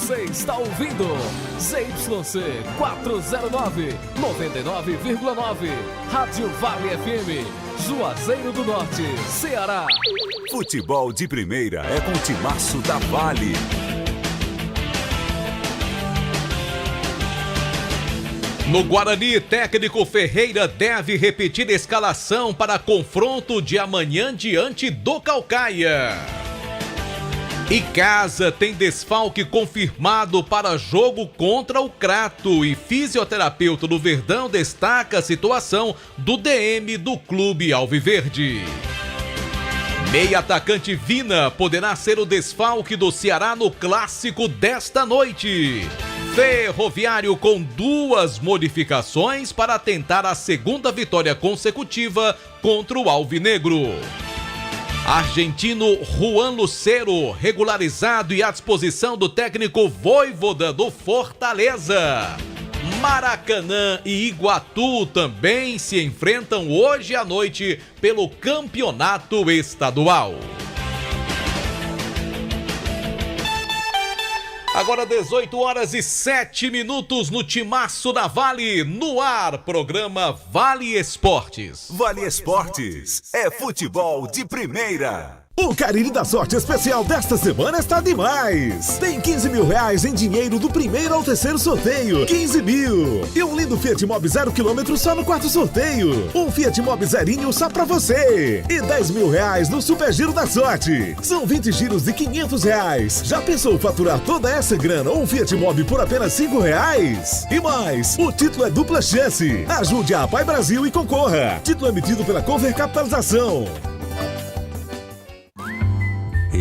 Você está ouvindo ZYC 409, 99,9. Rádio Vale FM, Juazeiro do Norte, Ceará. Futebol de primeira é com o timaço da Vale. No Guarani, técnico Ferreira deve repetir a escalação para confronto de amanhã diante do Caucaia. E Casa tem desfalque confirmado para jogo contra o Crato e fisioterapeuta do Verdão destaca a situação do DM do clube alviverde. Meia atacante Vina poderá ser o desfalque do Ceará no clássico desta noite. Ferroviário com 2 modificações para tentar a segunda vitória consecutiva contra o Alvinegro. Argentino Juan Lucero, regularizado e à disposição do técnico Vojvoda do Fortaleza. Maracanã e Iguatu também se enfrentam hoje à noite pelo campeonato estadual. Agora 18h07 no Timaço da Vale, no ar, programa Vale Esportes. Vale Esportes é futebol de primeira. O Cariri da Sorte Especial desta semana está demais! Tem 15 mil reais em dinheiro do primeiro ao terceiro sorteio. 15 mil! E um lindo Fiat Mobi 0 km só no quarto sorteio. Um Fiat Mobi zerinho só pra você. E 10 mil reais no Super Giro da Sorte. São 20 giros de 500 reais. Já pensou faturar toda essa grana ou um Fiat Mobi por apenas 5 reais? E mais, o título é dupla chance. Ajude a Pai Brasil e concorra. Título emitido pela Cover Capitalização.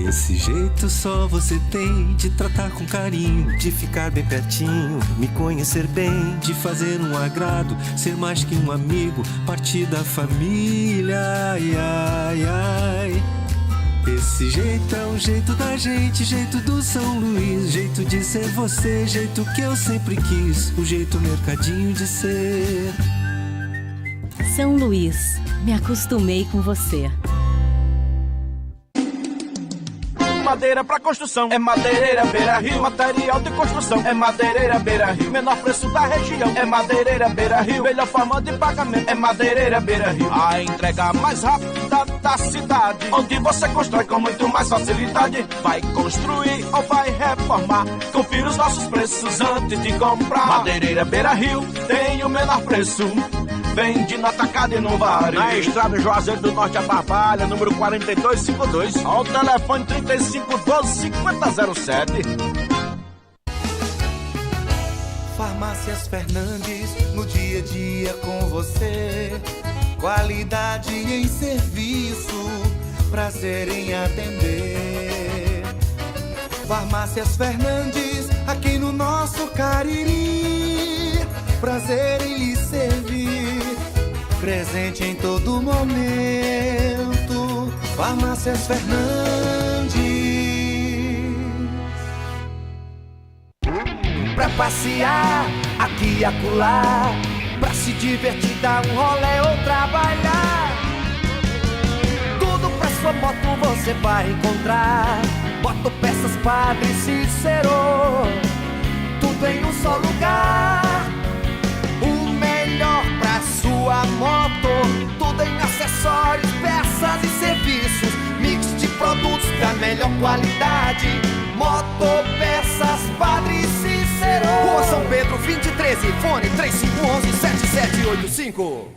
Esse jeito só você tem de tratar com carinho, de ficar bem pertinho, me conhecer bem, de fazer um agrado, ser mais que um amigo, partir da família, ai, ai, ai. Esse jeito é o jeito da gente, jeito do São Luís, jeito de ser você, jeito que eu sempre quis, o jeito mercadinho de ser. São Luís, me acostumei com você. Madeira pra construção, é Madeireira Beira Rio. Material de construção, é Madeireira Beira Rio. Menor preço da região, é Madeireira Beira Rio. Melhor forma de pagamento, é Madeireira Beira Rio. A entrega mais rápida da cidade, onde você constrói com muito mais facilidade. Vai construir ou vai reformar, confira os nossos preços antes de comprar. Madeireira Beira Rio tem o menor preço, vende no atacado e no varejo. Na estrada Juazeiro do Norte a Barbalha, número 4252, ao telefone 3512-5007. Farmácias Fernandes, no dia a dia com você. Qualidade em serviço, prazer em atender. Farmácias Fernandes, aqui no nosso Cariri. Prazer em lhe servir, presente em todo momento. Farmácias Fernandes. Pra passear, aqui e acolá, pra se divertir, dar um rolê ou trabalhar. Tudo pra sua moto você vai encontrar. Moto Peças Padre Cícero, tudo em um só lugar. Pra sua moto, tudo em acessórios, peças e serviços, mix de produtos da melhor qualidade. Moto Peças Padre Cícero, Rua São Pedro 2013, fone 3511-7785.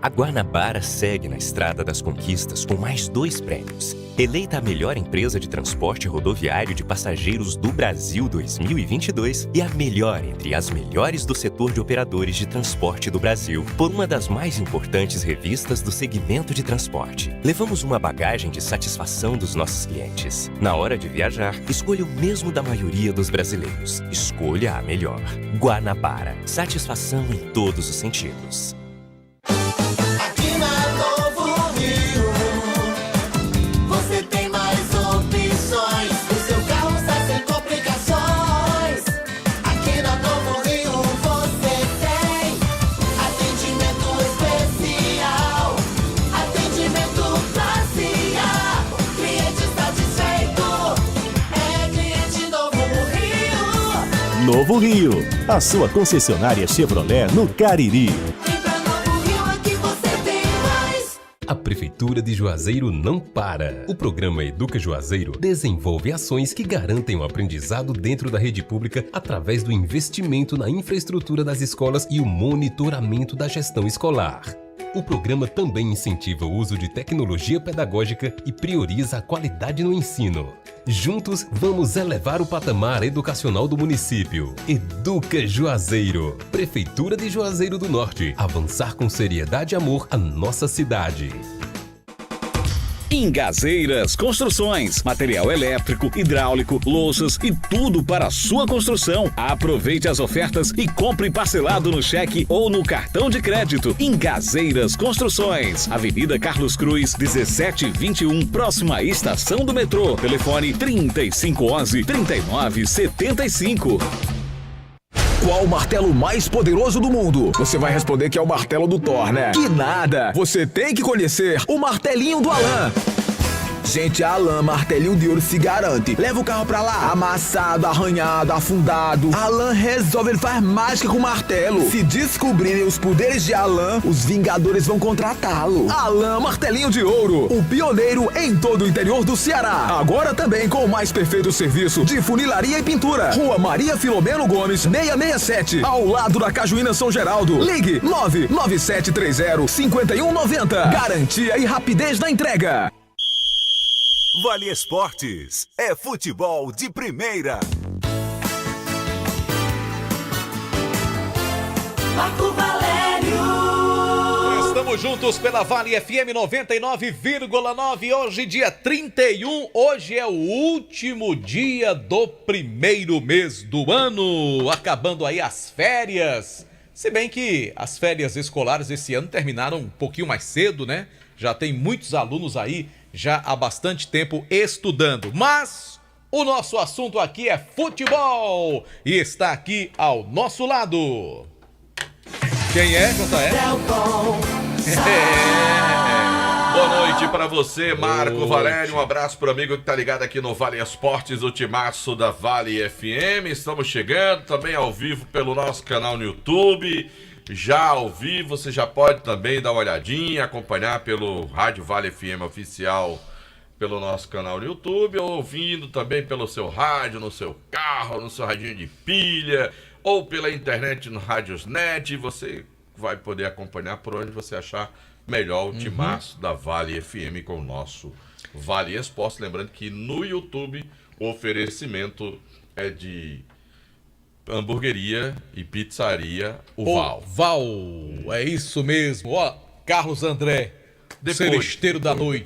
A Guanabara segue na estrada das conquistas com mais 2 prêmios. Eleita a melhor empresa de transporte rodoviário de passageiros do Brasil 2022 e a melhor entre as melhores do setor de operadores de transporte do Brasil, por uma das mais importantes revistas do segmento de transporte. Levamos uma bagagem de satisfação dos nossos clientes. Na hora de viajar, escolha o mesmo da maioria dos brasileiros. Escolha a melhor. Guanabara. Satisfação em todos os sentidos. Aqui na Novo Rio, você tem mais opções. O seu carro está sem complicações. Aqui na Novo Rio você tem atendimento especial, atendimento classe A. Cliente satisfeito é cliente Novo Novo Rio, a sua concessionária Chevrolet no Cariri. A Prefeitura de Juazeiro não para. O programa Educa Juazeiro desenvolve ações que garantem o aprendizado dentro da rede pública através do investimento na infraestrutura das escolas e o monitoramento da gestão escolar. O programa também incentiva o uso de tecnologia pedagógica e prioriza a qualidade no ensino. Juntos, vamos elevar o patamar educacional do município. Educa Juazeiro. Prefeitura de Juazeiro do Norte. Avançar com seriedade e amor a nossa cidade. Ingazeiras Construções, material elétrico, hidráulico, louças e tudo para a sua construção. Aproveite as ofertas e compre parcelado no cheque ou no cartão de crédito. Ingazeiras Construções, Avenida Carlos Cruz, 1721, próxima à estação do metrô. Telefone 3511-3975. Qual o martelo mais poderoso do mundo? Você vai responder que é o martelo do Thor, né? Que nada! Você tem que conhecer o martelinho do Alan. Gente, a Alan Martelinho de Ouro se garante. Leva o carro pra lá, amassado, arranhado, afundado. Alan resolve, ele faz mágica com o martelo. Se descobrirem os poderes de Alan, os Vingadores vão contratá-lo. Alan Martelinho de Ouro, o pioneiro em todo o interior do Ceará. Agora também com o mais perfeito serviço de funilaria e pintura. Rua Maria Filomeno Gomes, 667, ao lado da Cajuína São Geraldo. Ligue 99730-5190. Garantia e rapidez na entrega. Vale Esportes é futebol de primeira. Marco Valério. Estamos juntos pela Vale FM 99,9. Hoje, dia 31. Hoje é o último dia do primeiro mês do ano. Acabando aí as férias. Se bem que as férias escolares esse ano terminaram um pouquinho mais cedo, né? Já tem muitos alunos aí já há bastante tempo estudando. Mas o nosso assunto aqui é futebol e está aqui ao nosso lado. Quem é, J.R.? Boa noite para você, Marco Valério. Um abraço pro amigo que tá ligado aqui no Vale Esportes, o timaço da Vale FM. Estamos chegando também ao vivo pelo nosso canal no YouTube. Já ao vivo, você já pode também dar uma olhadinha, acompanhar pelo Rádio Vale FM Oficial, pelo nosso canal no YouTube, ou ouvindo também pelo seu rádio, no seu carro, no seu radinho de pilha, ou pela internet no Radiosnet. Você vai poder acompanhar por onde você achar melhor o timaço da Vale FM com o nosso Vale Esporte. Lembrando que no YouTube o oferecimento é de hamburgueria e pizzaria o Val. É isso mesmo. Ó, Carlos André, seresteiro da noite.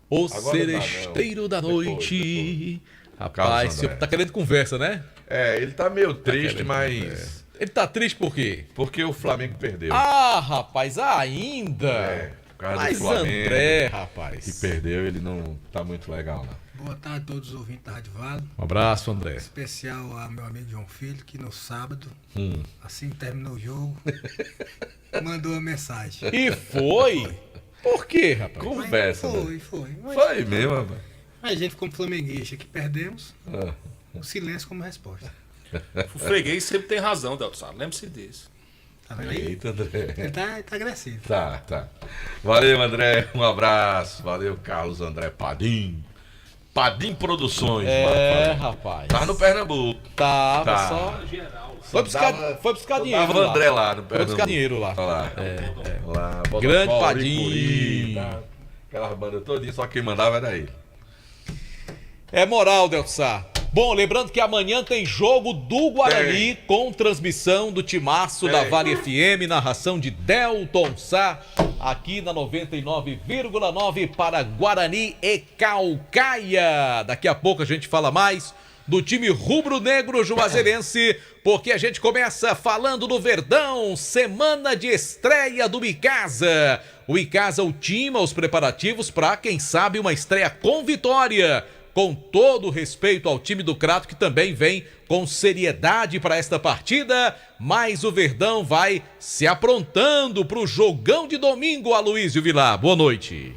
O seresteiro da noite. Rapaz, você tá querendo conversa, né? É, ele tá meio triste, mas... Ele tá triste por quê? Porque o Flamengo perdeu. Ah, rapaz, ainda. É, por causa mas do Flamengo, André, rapaz. que perdeu, ele não tá muito legal, não. Boa tarde a todos os ouvintes da Rádio Vale. Um abraço, André. Especial a meu amigo João Filho, que no sábado, assim que terminou o jogo, mandou uma mensagem. E foi? Por quê, rapaz? Conversa. Foi. Foi mesmo, rapaz. A gente, como flamenguista, que perdemos, o silêncio como resposta. O freguês sempre tem razão, Delton. Lembre-se disso. Tá vendo aí? Eita, André. Ele tá agressivo. Tá. Valeu, André. Um abraço. Valeu, Carlos André Padim. Padim Produções. Rapaz. Tá no Pernambuco. Tava só. Foi buscar dinheiro. Tava o André lá no Pernambuco. Foi buscar dinheiro lá. Lá. Grande Padim. Aquela banda todinha, só quem mandava era ele. É moral, Delçar. Bom, lembrando que amanhã tem jogo do Guarani com transmissão do timaço da Vale FM, narração de Delton Sá, aqui na 99,9 para Guarani e Caucaia. Daqui a pouco a gente fala mais do time rubro-negro juazeirense, porque a gente começa falando do Verdão, semana de estreia do Icasa. O Icasa ultima os preparativos para, quem sabe, uma estreia com vitória. Com todo o respeito ao time do Crato, que também vem com seriedade para esta partida, mas o Verdão vai se aprontando para o jogão de domingo, Aloysio Vilar. Boa noite.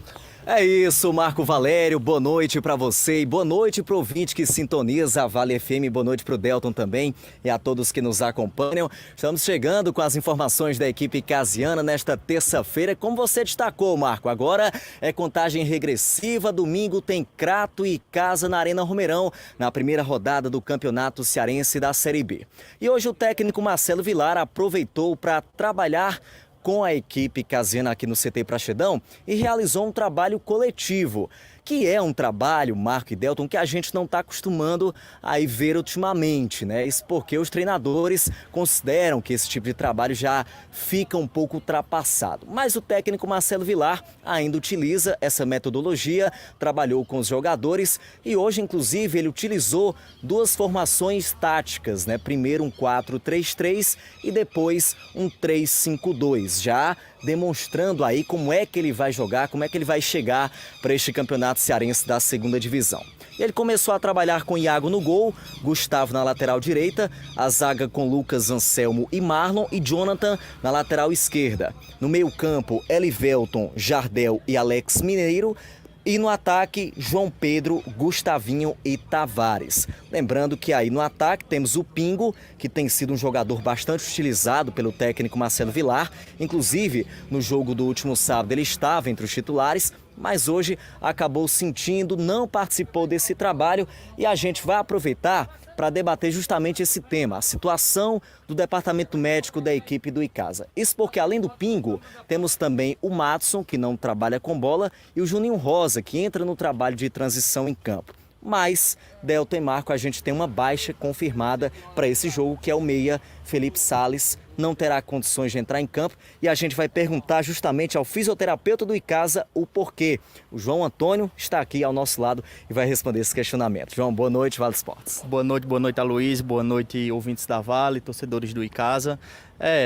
É isso, Marco Valério, boa noite para você e boa noite pro ouvinte que sintoniza a Vale FM, boa noite pro Delton também e a todos que nos acompanham. Estamos chegando com as informações da equipe casiana nesta terça-feira, como você destacou, Marco. Agora é contagem regressiva, domingo tem Crato e Casa na Arena Romeirão, na primeira rodada do Campeonato Cearense da Série B. E hoje o técnico Marcelo Vilar aproveitou para trabalhar com a equipe casiana aqui no CT Praxedão e realizou um trabalho coletivo, que é um trabalho, Marco e Delton, que a gente não está acostumando a ver ultimamente, né? Isso porque os treinadores consideram que esse tipo de trabalho já fica um pouco ultrapassado. Mas o técnico Marcelo Vilar ainda utiliza essa metodologia, trabalhou com os jogadores e hoje, inclusive, ele utilizou duas formações táticas, né? Primeiro um 4-3-3 e depois um 3-5-2, já demonstrando aí como é que ele vai jogar, como é que ele vai chegar para este campeonato cearense da segunda divisão. Ele começou a trabalhar com Iago no gol, Gustavo na lateral direita, a zaga com Lucas, Anselmo e Marlon e Jonathan na lateral esquerda. No meio-campo, Elivelton, Jardel e Alex Mineiro. E no ataque, João Pedro, Gustavinho e Tavares. Lembrando que aí no ataque temos o Pingo, que tem sido um jogador bastante utilizado pelo técnico Marcelo Vilar. Inclusive, no jogo do último sábado ele estava entre os titulares, mas hoje acabou sentindo, não participou desse trabalho e a gente vai aproveitar para debater justamente esse tema, a situação do departamento médico da equipe do Icasa. Isso porque, além do Pingo, temos também o Madson, que não trabalha com bola, e o Juninho Rosa, que entra no trabalho de transição em campo. Mas, Delton e Marco, a gente tem uma baixa confirmada para esse jogo, que é o meia Felipe Sales, não terá condições de entrar em campo e a gente vai perguntar justamente ao fisioterapeuta do Icasa o porquê. O João Antônio está aqui ao nosso lado e vai responder esse questionamento. João, boa noite, Vale Esportes. Boa noite, Aloysio, boa noite, ouvintes da Vale, torcedores do Icasa.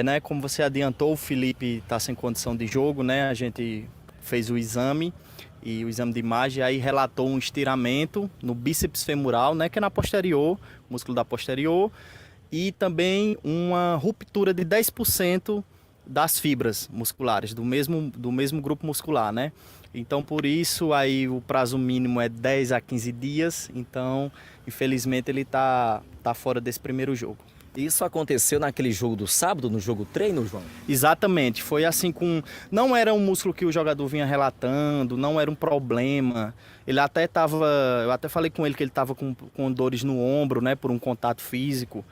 Né, como você adiantou, o Felipe está sem condição de jogo, né, a gente fez o exame e o exame de imagem aí relatou um estiramento no bíceps femoral, né, que é na posterior, músculo da posterior, e também uma ruptura de 10% das fibras musculares, do mesmo grupo muscular, né? Então, por isso, aí o prazo mínimo é 10 a 15 dias, então, infelizmente, ele tá fora desse primeiro jogo. Isso aconteceu naquele jogo do sábado, no jogo treino, João? Exatamente, foi assim não era um músculo que o jogador vinha relatando, não era um problema. Ele até eu até falei com ele que ele estava com dores no ombro, né, por um contato físico.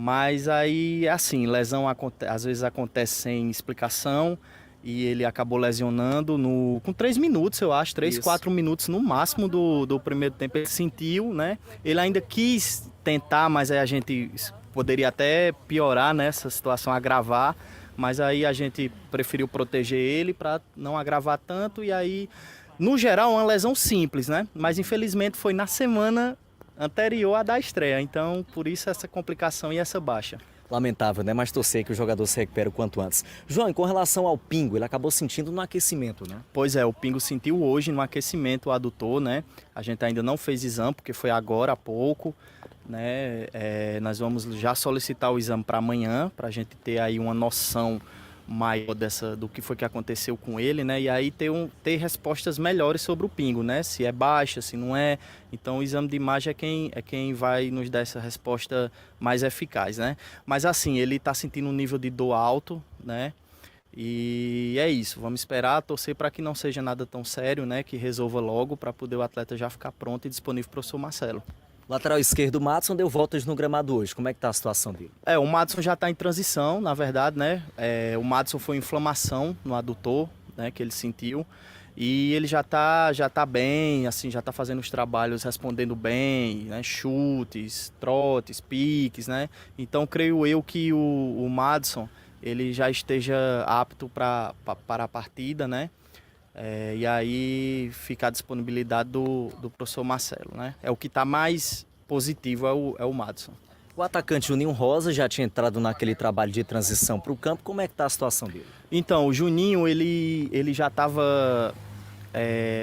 Mas aí, assim, lesão às vezes acontece sem explicação e ele acabou lesionando com 3 minutos, eu acho, 4 minutos no máximo do primeiro tempo. Ele sentiu, né? Ele ainda quis tentar, mas aí a gente poderia até piorar nessa situação, agravar. Mas aí a gente preferiu proteger ele para não agravar tanto. E aí, no geral, uma lesão simples, né? Mas infelizmente foi na semana anterior à da estreia, então por isso essa complicação e essa baixa. Lamentável, né? Mas torcer que o jogador se recupere o quanto antes. João, e com relação ao Pingo, ele acabou sentindo no aquecimento, né? Pois é, o Pingo sentiu hoje no aquecimento o adutor, né? A gente ainda não fez exame, porque foi agora há pouco, né? Nós vamos já solicitar o exame para amanhã, para a gente ter aí uma noção maior do que foi que aconteceu com ele, né? E aí ter respostas melhores sobre o Pingo, né? Se é baixa, se não é. Então o exame de imagem é quem vai nos dar essa resposta mais eficaz, né? Mas assim, ele está sentindo um nível de dor alto, né? E é isso, vamos esperar, torcer para que não seja nada tão sério, né? Que resolva logo para poder o atleta já ficar pronto e disponível para o professor Marcelo. Lateral esquerdo, o Madson deu voltas no gramado hoje. Como é que está a situação dele? O Madson já está em transição, na verdade, né? O Madson foi inflamação no adutor, né? Que ele sentiu. E ele já tá bem, assim, já está fazendo os trabalhos, respondendo bem, né? Chutes, trotes, piques, né? Então, creio eu que o Madson, ele já esteja apto para a partida, né? E aí fica a disponibilidade do professor Marcelo, né? O que está mais positivo é o Madson. O atacante Juninho Rosa já tinha entrado naquele trabalho de transição para o campo. Como é que está a situação dele? Então, o Juninho, ele já estava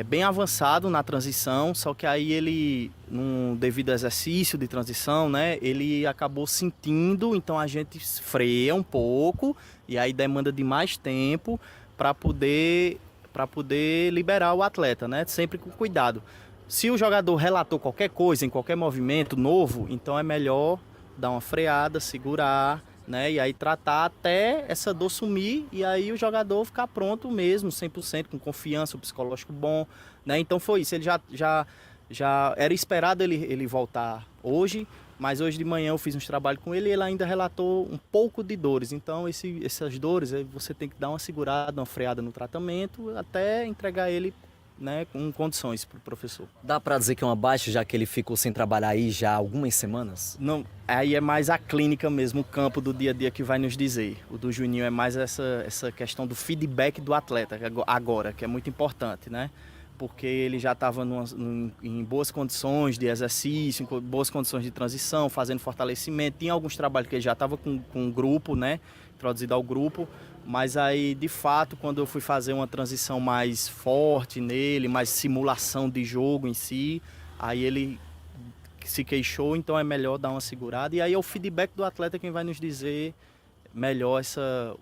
bem avançado na transição, só que aí ele, devido ao exercício de transição, né, ele acabou sentindo, então a gente freia um pouco e aí demanda de mais tempo para poder para poder liberar o atleta, né? Sempre com cuidado. Se o jogador relatou qualquer coisa, em qualquer movimento novo, então é melhor dar uma freada, segurar, né? E aí tratar até essa dor sumir e aí o jogador ficar pronto mesmo, 100%, com confiança, o psicológico bom, né? Então foi isso, ele já era esperado ele voltar hoje, mas hoje de manhã eu fiz uns trabalhos com ele e ele ainda relatou um pouco de dores. Então essas dores, você tem que dar uma segurada, uma freada no tratamento até entregar ele, né, com condições para o professor. Dá para dizer que é uma baixa, já que ele ficou sem trabalhar aí já há algumas semanas? Não, aí é mais a clínica mesmo, o campo do dia a dia que vai nos dizer. O do Juninho é mais essa questão do feedback do atleta agora, que é muito importante, né? Porque ele já estava em boas condições de exercício, em boas condições de transição, fazendo fortalecimento. Tinha alguns trabalhos que ele já estava com um grupo, né? Introduzido ao grupo. Mas aí, de fato, quando eu fui fazer uma transição mais forte nele, mais simulação de jogo em si, aí ele se queixou, então é melhor dar uma segurada. E aí é o feedback do atleta quem vai nos dizer melhor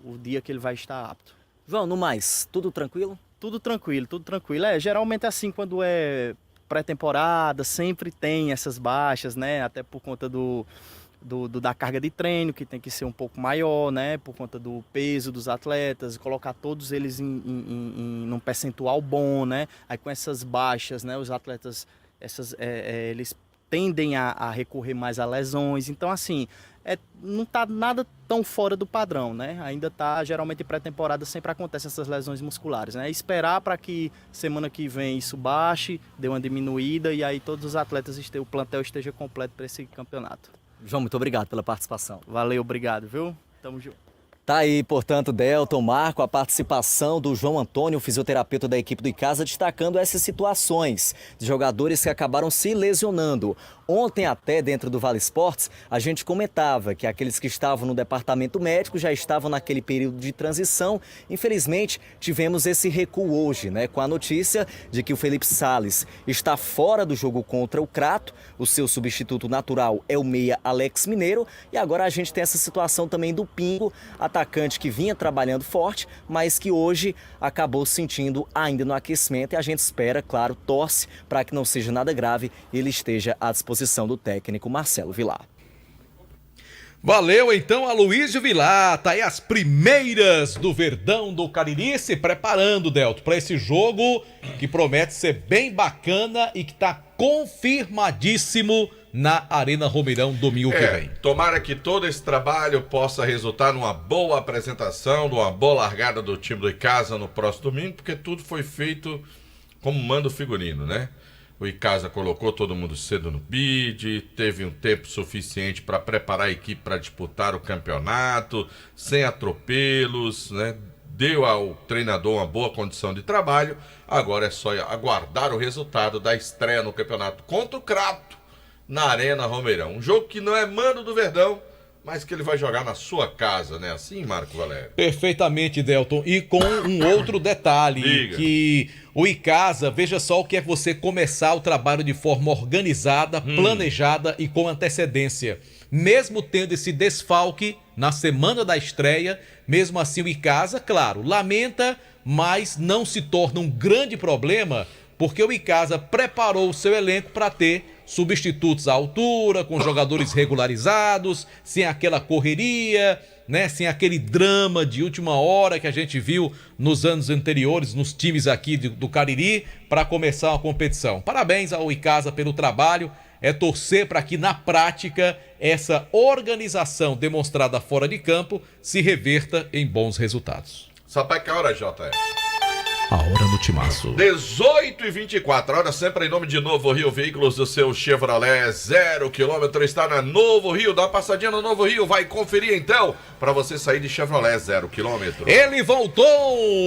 o dia que ele vai estar apto. João, no mais, tudo tranquilo? Tudo tranquilo, tudo tranquilo. Geralmente assim, quando é pré-temporada, sempre tem essas baixas, né? Até por conta da carga de treino, que tem que ser um pouco maior, né? Por conta do peso dos atletas, colocar todos eles num percentual bom, né? Aí com essas baixas, né? Os atletas, eles tendem a recorrer mais a lesões. Então, assim, não está nada tão fora do padrão, né? Ainda está, geralmente, em pré-temporada sempre acontecem essas lesões musculares, né? Esperar para que semana que vem isso baixe, dê uma diminuída e aí todos os atletas, o plantel esteja completo para esse campeonato. João, muito obrigado pela participação. Valeu, obrigado, viu? Tamo junto. Tá aí, portanto, Delton, Marco, a participação do João Antônio, fisioterapeuta da equipe do Icasa, destacando essas situações de jogadores que acabaram se lesionando. Ontem até, dentro do Vale Esportes, a gente comentava que aqueles que estavam no departamento médico já estavam naquele período de transição. Infelizmente, tivemos esse recuo hoje, né? Com a notícia de que o Felipe Sales está fora do jogo contra o Crato. O seu substituto natural é o meia Alex Mineiro. E agora a gente tem essa situação também do Pingo, atacante que vinha trabalhando forte, mas que hoje acabou sentindo ainda no aquecimento. E a gente espera, claro, torce para que não seja nada grave e ele esteja à disposição do técnico Marcelo Vilar. Valeu então, Aloysio Vilar. Tá aí as primeiras do Verdão do Cariri se preparando, Delto, para esse jogo que promete ser bem bacana e que tá confirmadíssimo na Arena Romeirão domingo que vem. Tomara que todo esse trabalho possa resultar numa boa apresentação, numa boa largada do time do Icasa no próximo domingo, porque tudo foi feito como manda o figurino, né? O Icasa colocou todo mundo cedo no bid, teve um tempo suficiente para preparar a equipe para disputar o campeonato, sem atropelos, né? Deu ao treinador uma boa condição de trabalho. Agora é só aguardar o resultado da estreia no campeonato contra o Crato, na Arena Romeirão. Um jogo que não é mando do Verdão, mas que ele vai jogar na sua casa, né? Assim, Marco Valério? Perfeitamente, Delton. E com um outro detalhe, que o Icasa, veja só o que é você começar o trabalho de forma organizada, planejada e com antecedência. Mesmo tendo esse desfalque na semana da estreia, mesmo assim o Icasa, claro, lamenta, mas não se torna um grande problema, porque o Icasa preparou o seu elenco para ter substitutos à altura, com jogadores regularizados, sem aquela correria, né, sem aquele drama de última hora que a gente viu nos anos anteriores, nos times aqui do Cariri, para começar a competição. Parabéns ao Icasa pelo trabalho, é torcer para que na prática essa organização demonstrada fora de campo se reverta em bons resultados. Sabe que hora, JR? A hora no Timaço. 18h24, hora sempre em nome de Novo Rio Veículos, do seu Chevrolet 0 km, está na Novo Rio, dá uma passadinha no Novo Rio, vai conferir então, para você sair de Chevrolet 0 km. Ele voltou,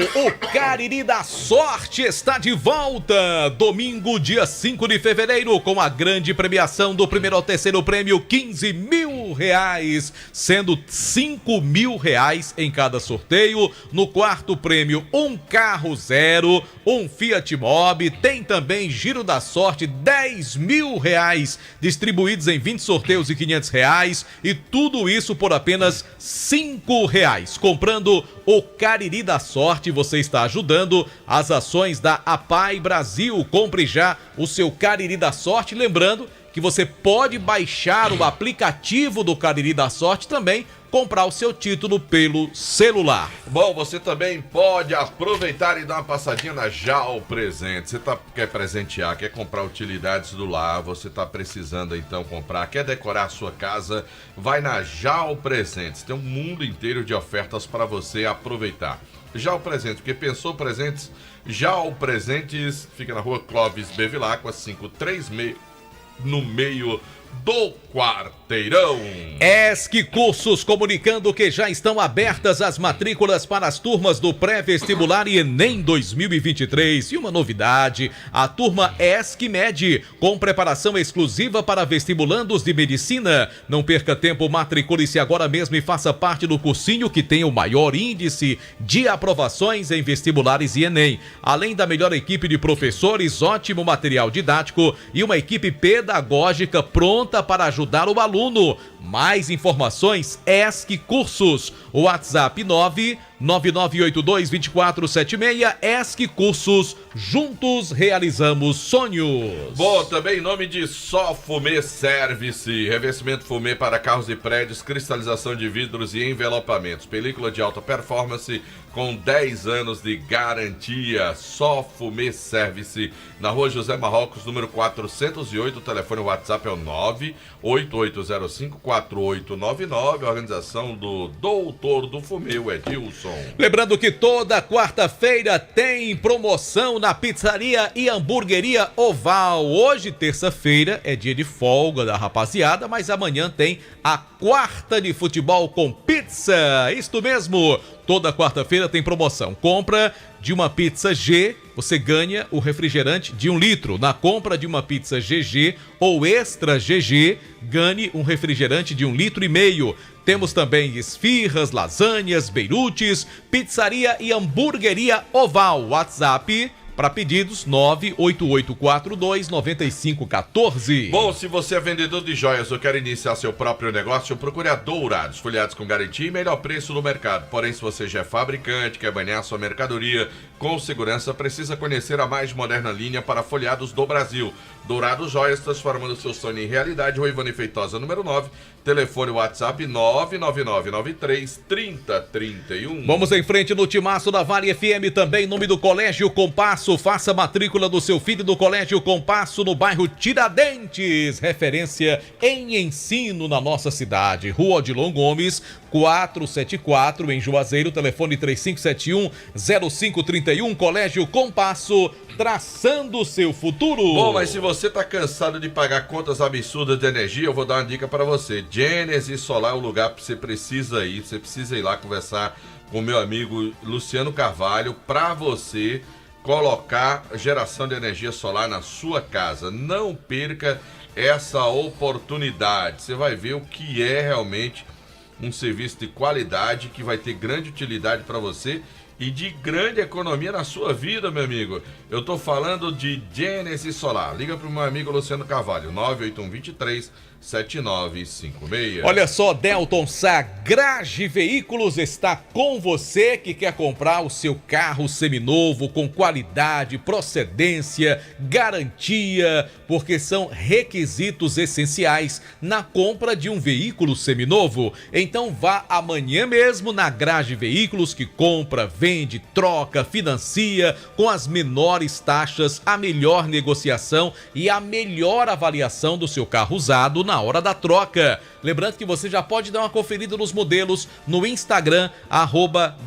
o Cariri da Sorte está de volta, domingo, dia 5 de fevereiro, com a grande premiação do primeiro ao terceiro prêmio, R$15 mil. R$1.000, sendo R$5.000 em cada sorteio. No quarto prêmio, um carro zero, um Fiat Mobi. Tem também Giro da Sorte, R$10.000, distribuídos em 20 sorteios de R$500, e tudo isso por apenas R$5. Comprando o Cariri da Sorte, você está ajudando as ações da APAI Brasil. Compre já o seu Cariri da Sorte, lembrando que você pode baixar o aplicativo do Cariri da Sorte, também comprar o seu título pelo celular. Bom, você também pode aproveitar e dar uma passadinha na JAL Presente. Você quer presentear, quer comprar utilidades do lar, você está precisando então comprar, quer decorar a sua casa, vai na JAL Presentes. Tem um mundo inteiro de ofertas para você aproveitar. JAL Presentes, porque pensou presentes? JAL Presentes fica na rua Clóvis Bevilacqua, 536, no meio do Quarteirão. ESC Cursos comunicando que já estão abertas as matrículas para as turmas do pré-vestibular e Enem 2023. E uma novidade, a turma ESC Med, com preparação exclusiva para vestibulandos de medicina. Não perca tempo, matricule-se agora mesmo e faça parte do cursinho que tem o maior índice de aprovações em vestibulares e Enem. Além da melhor equipe de professores, ótimo material didático e uma equipe pedagógica pronta para ajudar o aluno. Mais informações, ESC Cursos. WhatsApp 999822476. ESC Cursos. Juntos realizamos sonhos. Bom, também em nome de Só Fumê Service. Revestimento fumê para carros e prédios, cristalização de vidros e envelopamentos. Película de alta performance com 10 anos de garantia. Só Fumê Service. Na rua José Marrocos, número 408. O telefone WhatsApp é o 988054899. Organização do Doutor do Fumê, o Edilson. Lembrando que toda quarta-feira tem promoção na Pizzaria e Hamburgueria Oval. Hoje, terça-feira, é dia de folga da rapaziada, mas amanhã tem a quarta de futebol com pizza. Isto mesmo, toda quarta-feira tem promoção. Compra de uma pizza G, você ganha o refrigerante de 1 litro. Na compra de uma pizza GG ou Extra GG, ganhe um refrigerante de 1,5 litro. Temos também esfirras, lasanhas, beirutes, pizzaria e hamburgueria Oval. WhatsApp para pedidos 988429514. Bom, se você é vendedor de joias ou quer iniciar seu próprio negócio, procure a Dourados, folheados com garantia e melhor preço no mercado. Porém, se você já é fabricante, quer banhar sua mercadoria com segurança, precisa conhecer a mais moderna linha para folheados do Brasil. Dourados Joias, transformando seu sonho em realidade. Rua Ivone Feitosa, número 9. Telefone WhatsApp 999933031. Vamos em frente no timaço da Vale FM, também em nome do Colégio Compasso. Faça a matrícula do seu filho do Colégio Compasso no bairro Tiradentes. Referência em ensino na nossa cidade. Rua Odilon Gomes, 474, em Juazeiro. Telefone 3571-0531. Colégio Compasso, traçando o seu futuro. Bom, mas se você tá cansado de pagar contas absurdas de energia, eu vou dar uma dica para você. Gênesis Solar é o lugar que você precisa ir. Você precisa ir lá conversar com o meu amigo Luciano Carvalho para você colocar geração de energia solar na sua casa. Não perca essa oportunidade. Você vai ver o que é realmente um serviço de qualidade que vai ter grande utilidade para você e de grande economia na sua vida, meu amigo. Eu tô falando de Gênesis Solar. Liga pro meu amigo Luciano Carvalho, 981237956. Olha só, Delton Sá, Grage Veículos está com você que quer comprar o seu carro seminovo com qualidade, procedência, garantia, porque são requisitos essenciais na compra de um veículo seminovo. Então vá amanhã mesmo na Grage Veículos, que compra, vende, troca, financia com as menores taxas, a melhor negociação e a melhor avaliação do seu carro usado na hora da troca. Lembrando que você já pode dar uma conferida nos modelos no Instagram,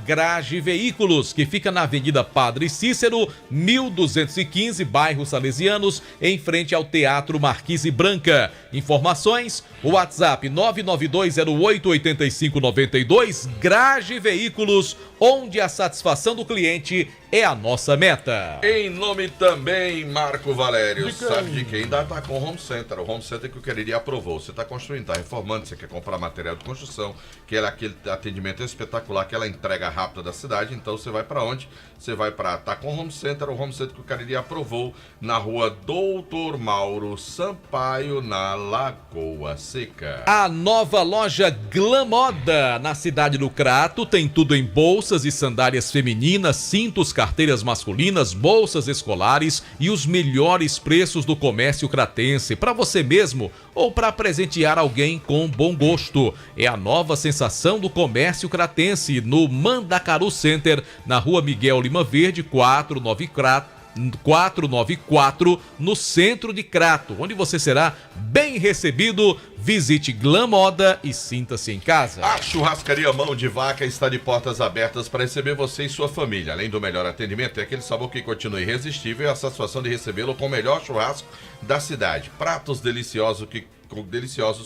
@Grage Veículos, que fica na Avenida Padre Cícero, 1215, bairro Salesianos, em frente ao Teatro Marquise Branca. Informações, WhatsApp 992088592, Grage Veículos, onde a satisfação do cliente é a nossa meta. Em nome também, Marco Valério, sabe de quem? Da Tacom Home Center. O Home Center que eu queria aproveitar aprovou. Você está construindo, está reformando, você quer comprar material de construção, quer aquele atendimento espetacular, aquela entrega rápida da cidade, então você vai para onde? Você vai para Tacom Home Center, o Home Center que o Cariri aprovou, na rua Doutor Mauro Sampaio, na Lagoa Seca. A nova loja Glam Moda, na cidade do Crato, tem tudo em bolsas e sandálias femininas, cintos, carteiras masculinas, bolsas escolares e os melhores preços do comércio cratense, para você mesmo ou para presentear alguém com bom gosto. É a nova sensação do comércio cratense, no Mandacaru Center, na rua Miguel Lima Verde, 494, no centro de Crato, onde você será bem recebido. Visite Glam Moda e sinta-se em casa. A Churrascaria Mão de Vaca está de portas abertas para receber você e sua família. Além do melhor atendimento, é aquele sabor que continua irresistível e a satisfação de recebê-lo com o melhor churrasco da cidade. Pratos deliciosos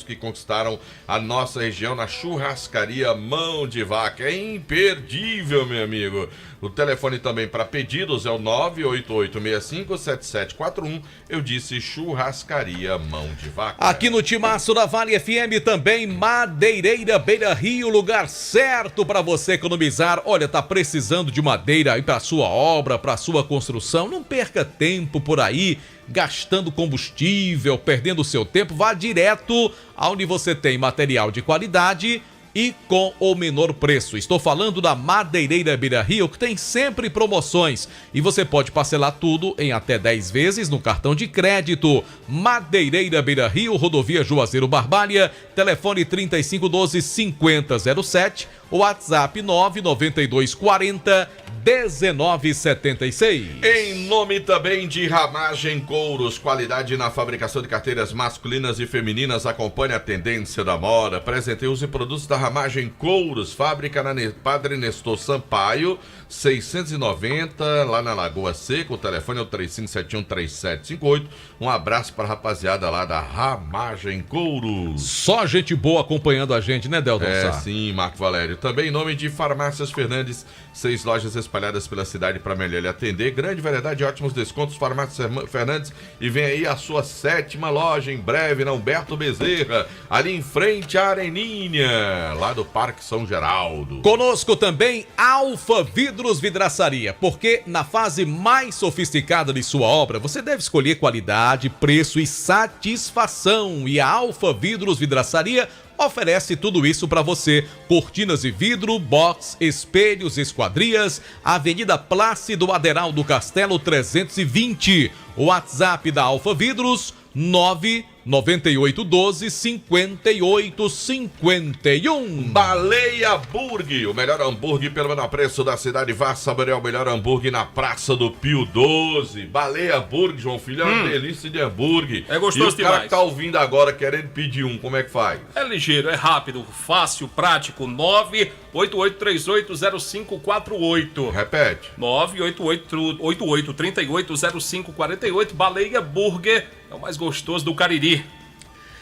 que conquistaram a nossa região na Churrascaria Mão de Vaca. É imperdível, meu amigo. O telefone também para pedidos é o 988657741. Eu disse Churrascaria Mão de Vaca. Aqui no Timaço da Vale FM também, Madeireira Beira Rio, lugar certo para você economizar. Olha, tá precisando de madeira aí para sua obra, para sua construção? Não perca tempo por aí gastando combustível, perdendo seu tempo. Vá direto aonde você tem material de qualidade e com o menor preço. Estou falando da Madeireira Beira Rio, que tem sempre promoções e você pode parcelar tudo em até 10 vezes no cartão de crédito. Madeireira Beira Rio, Rodovia Juazeiro Barbalha, telefone 3512-5007, WhatsApp 99240-1976. Em nome também de Ramagem Couros, qualidade na fabricação de carteiras masculinas e femininas. Acompanhe a tendência da moda. Presenteie-os em produtos da Ramagem Couros, fábrica na Padre Nestor Sampaio, 690, lá na Lagoa Seca. O telefone é o 35713758. Um abraço para a rapaziada lá da Ramagem Couros. Só gente boa acompanhando a gente, né, Delton Sá? Sim, Marco Valério. Também em nome de Farmácias Fernandes, 6 lojas espalhadas pela cidade para melhor lhe atender. Grande variedade e ótimos descontos. Farmácias Fernandes. E vem aí a sua 7ª loja em breve na Humberto Bezerra, ali em frente à Areninha, lá do Parque São Geraldo. Conosco também Alfa Vidros Vidraçaria, porque na fase mais sofisticada de sua obra, você deve escolher qualidade, preço e satisfação. E a Alfa Vidros Vidraçaria oferece tudo isso para você. Cortinas de vidro, box, espelhos, esquadrias, Avenida Plácido Aderaldo Castelo 320. O WhatsApp da Alfa Vidros, 99812-5851. Baleia Burger, o melhor hambúrguer pelo menor preço da cidade. Vá saborear o melhor hambúrguer na Praça do Pio 12. Baleia Burger, João Filho, é uma delícia de hambúrguer. É gostoso demais. E o cara que tá ouvindo agora querendo pedir um, como é que faz? É ligeiro, é rápido, fácil, prático. 988380548. Repete. 988380548. Baleia Burger é o mais gostoso do Cariri.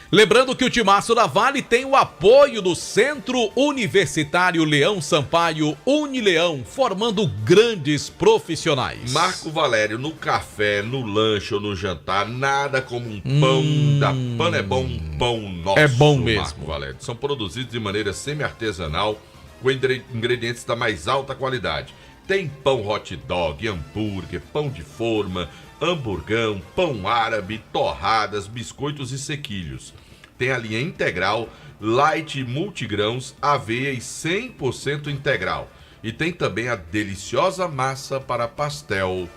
Lembrando que o Timaço da Vale tem o apoio do Centro Universitário Leão Sampaio Unileão, formando grandes profissionais. Marco Valério, no café, no lanche ou no jantar, nada como um pão da Pan é bom, um pão nosso. É bom mesmo. Marco Valério. São produzidos de maneira semi-artesanal, com ingredientes da mais alta qualidade. Tem pão hot dog, hambúrguer, pão de forma, hamburgão, pão árabe, torradas, biscoitos e sequilhos. Tem a linha integral, light multigrãos, aveia e 100% integral. E tem também a deliciosa massa para pastel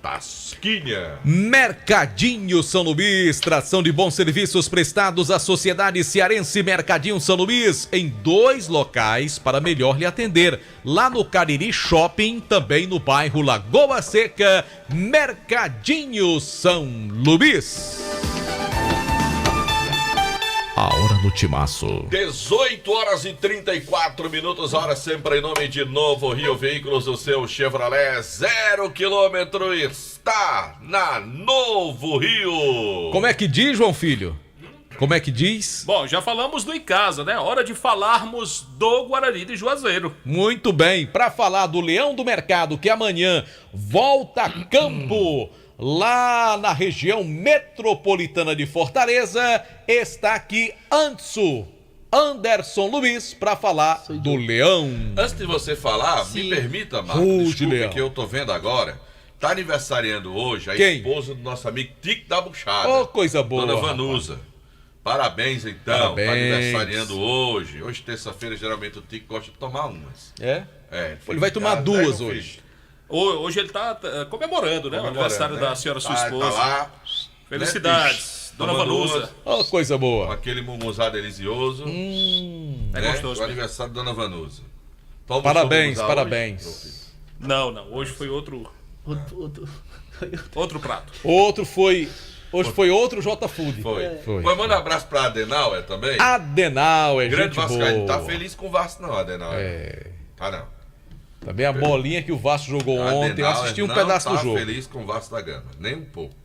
Tasquinha. Mercadinho São Luís, tração de bons serviços prestados à sociedade cearense. Mercadinho São Luís, em 2 locais para melhor lhe atender. Lá no Cariri Shopping, também no bairro Lagoa Seca. Mercadinho São Luís. A hora no Timaço. 18h34, hora sempre em nome de Novo Rio Veículos, o seu Chevrolet 0 km está na Novo Rio. Como é que diz, João Filho? Como é que diz? Bom, já falamos do Icasa, né? Hora de falarmos do Guarani de Juazeiro. Muito bem, para falar do Leão do Mercado, que amanhã volta a campo lá na região metropolitana de Fortaleza, está aqui Anderson Luiz para falar do Leão. Antes de você falar, me permita, Marcos, desculpe que eu tô vendo agora. Tá aniversariando hoje a esposa do nosso amigo Tico da Buchada. Ô, coisa boa. Dona Vanusa. Parabéns, então. Parabéns. Tá aniversariando hoje. Hoje, terça-feira, geralmente o Tico gosta de tomar umas. É? Ele vai tomar duas hoje. Hoje ele tá comemorando, né? O aniversário da senhora, sua esposa. Tá lá. Felicidades, Dona Vanusa. Ô, coisa boa. Com aquele mumuzá delicioso. É gostoso. O aniversário da Dona Vanusa. Toma Parabéns, o parabéns. Hoje. Não. Hoje foi outro prato. Hoje foi outro J Food. Foi. Mas manda um abraço pra Adenauer também. Adenauer, grande gente Vascaíno. boa. Tá feliz com o Vasco não, Adenauer. Tá não. Também a bolinha que o Vasco jogou ontem, eu assisti um pedaço do jogo. Não tá feliz com o Vasco da Gama, nem um pouco.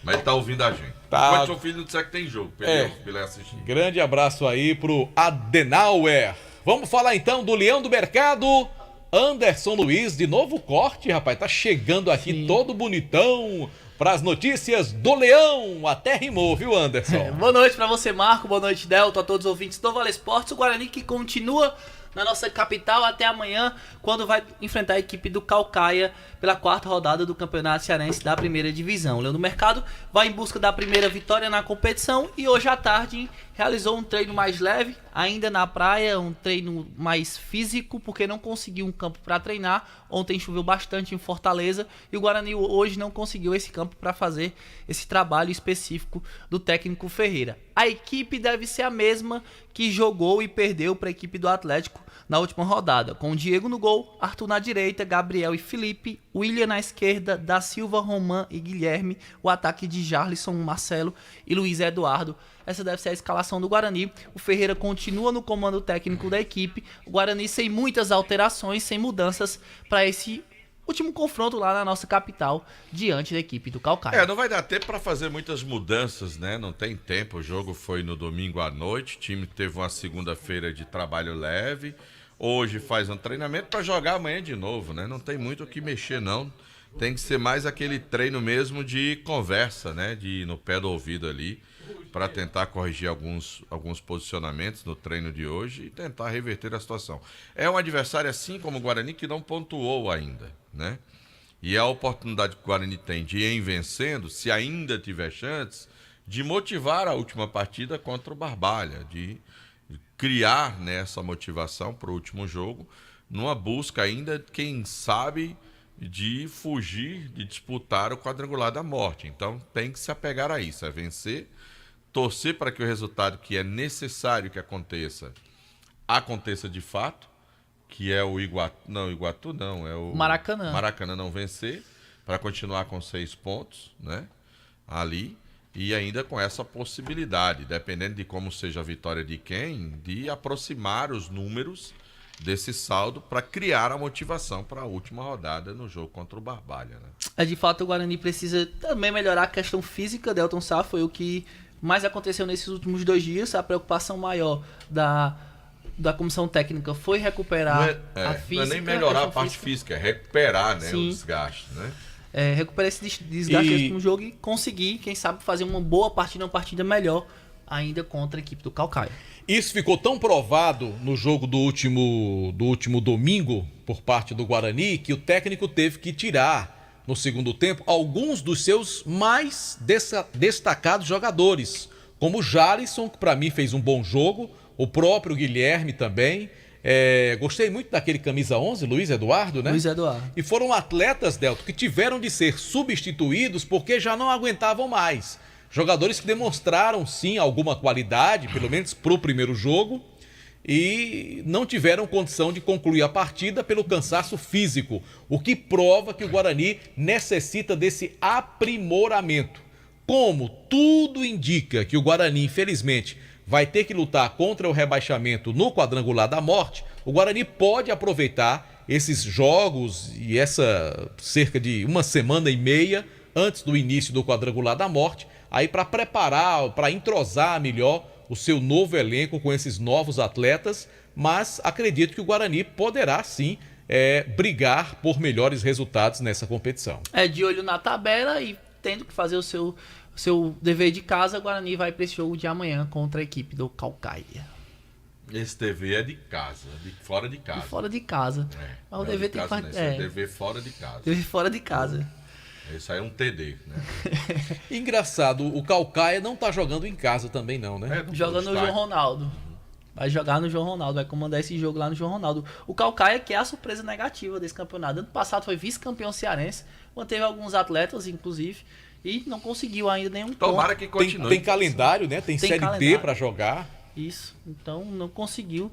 Mas ele tá ouvindo a gente. Tá. Enquanto seu filho não disser que tem jogo, pra ele assistir. Grande abraço aí pro Adenauer. Vamos falar então do Leão do Mercado. Anderson Luiz, de novo corte, rapaz. Tá chegando aqui todo bonitão para as notícias do Leão. Até rimou, viu, Anderson? Boa noite para você, Marco. Boa noite, Delton, a todos os ouvintes do Vale Esportes. O Guarani que continua na nossa capital até amanhã, quando vai enfrentar a equipe do Caucaia pela 4ª rodada do Campeonato Cearense da Primeira Divisão. O Leão do Mercado vai em busca da primeira vitória na competição e hoje à tarde realizou um treino mais leve, ainda na praia, um treino mais físico, porque não conseguiu um campo para treinar. Ontem choveu bastante em Fortaleza e o Guarani hoje não conseguiu esse campo para fazer esse trabalho específico do técnico Ferreira. A equipe deve ser a mesma que jogou e perdeu para a equipe do Atlético na última rodada, com o Diego no gol, Arthur na direita, Gabriel e Felipe, William na esquerda, Da Silva, Roman e Guilherme, o ataque de Jarlisson, Marcelo e Luiz Eduardo. Essa deve ser a escalação do Guarani. O Ferreira continua no comando técnico da equipe. O Guarani sem muitas alterações, sem mudanças para esse último confronto lá na nossa capital, diante da equipe do Caucaia. Não vai dar tempo para fazer muitas mudanças, né? Não tem tempo. O jogo foi no domingo à noite. O time teve uma segunda-feira de trabalho leve. Hoje faz um treinamento para jogar amanhã de novo, né? Não tem muito o que mexer, não. Tem que ser mais aquele treino mesmo de conversa, né? De ir no pé do ouvido ali, para tentar corrigir alguns posicionamentos no treino de hoje e tentar reverter a situação. É um adversário, assim como o Guarani, que não pontuou ainda, né? E a oportunidade que o Guarani tem de ir vencendo, se ainda tiver chances, de motivar a última partida contra o Barbalha, de criar nessa motivação para o último jogo, numa busca ainda, quem sabe, de fugir, de disputar o quadrangular da morte. Então tem que se apegar a isso, é vencer, torcer para que o resultado que é necessário que aconteça de fato, que é o Iguatu não, é o Maracanã não vencer, para continuar com 6 pontos, né, ali, e ainda com essa possibilidade, dependendo de como seja a vitória de quem, de aproximar os números desse saldo para criar a motivação para a última rodada no jogo contra o Barbalha, né? De fato, o Guarani precisa também melhorar a questão física. Delton Sá foi o que mais aconteceu nesses últimos 2 dias. A preocupação maior da comissão técnica foi recuperar a física. Não é nem melhorar a parte física, é recuperar, né, o desgaste, né? Recuperar esse desgaste no jogo e conseguir, quem sabe, fazer uma boa partida, uma partida melhor ainda contra a equipe do Caucaia. Isso ficou tão provado no jogo do último domingo por parte do Guarani que o técnico teve que tirar no segundo tempo alguns dos seus mais destacados jogadores, como o Jarlisson, que para mim fez um bom jogo, o próprio Guilherme também. Gostei muito daquele camisa 11, Luiz Eduardo, né? Luiz Eduardo. E foram atletas, Delto, que tiveram de ser substituídos porque já não aguentavam mais. Jogadores que demonstraram, sim, alguma qualidade, pelo menos para o primeiro jogo, e não tiveram condição de concluir a partida pelo cansaço físico, o que prova que o Guarani necessita desse aprimoramento. Como tudo indica que o Guarani, infelizmente, vai ter que lutar contra o rebaixamento no quadrangular da morte, o Guarani pode aproveitar esses jogos e essa cerca de 1 semana e meia antes do início do quadrangular da morte, aí para preparar, para entrosar melhor o seu novo elenco com esses novos atletas, mas acredito que o Guarani poderá sim brigar por melhores resultados nessa competição. De olho na tabela e tendo que fazer o seu dever de casa, o Guarani vai para esse jogo de amanhã contra a equipe do Caucaia. Esse dever é de casa, fora de casa. Fora de casa. Mas o dever tem que fazer. Dever fora de casa. Dever fora de casa. Isso aí é um TD, né? Engraçado, o Caucaia não tá jogando em casa também não, né? Joga no João Ronaldo. Vai jogar no João Ronaldo, vai comandar esse jogo lá no João Ronaldo. O Caucaia, que é a surpresa negativa desse campeonato. Ano passado foi vice-campeão cearense, manteve alguns atletas, inclusive, e não conseguiu ainda nenhum Tomara que continue. Tem calendário, né? Tem Série D para jogar. Isso, então não conseguiu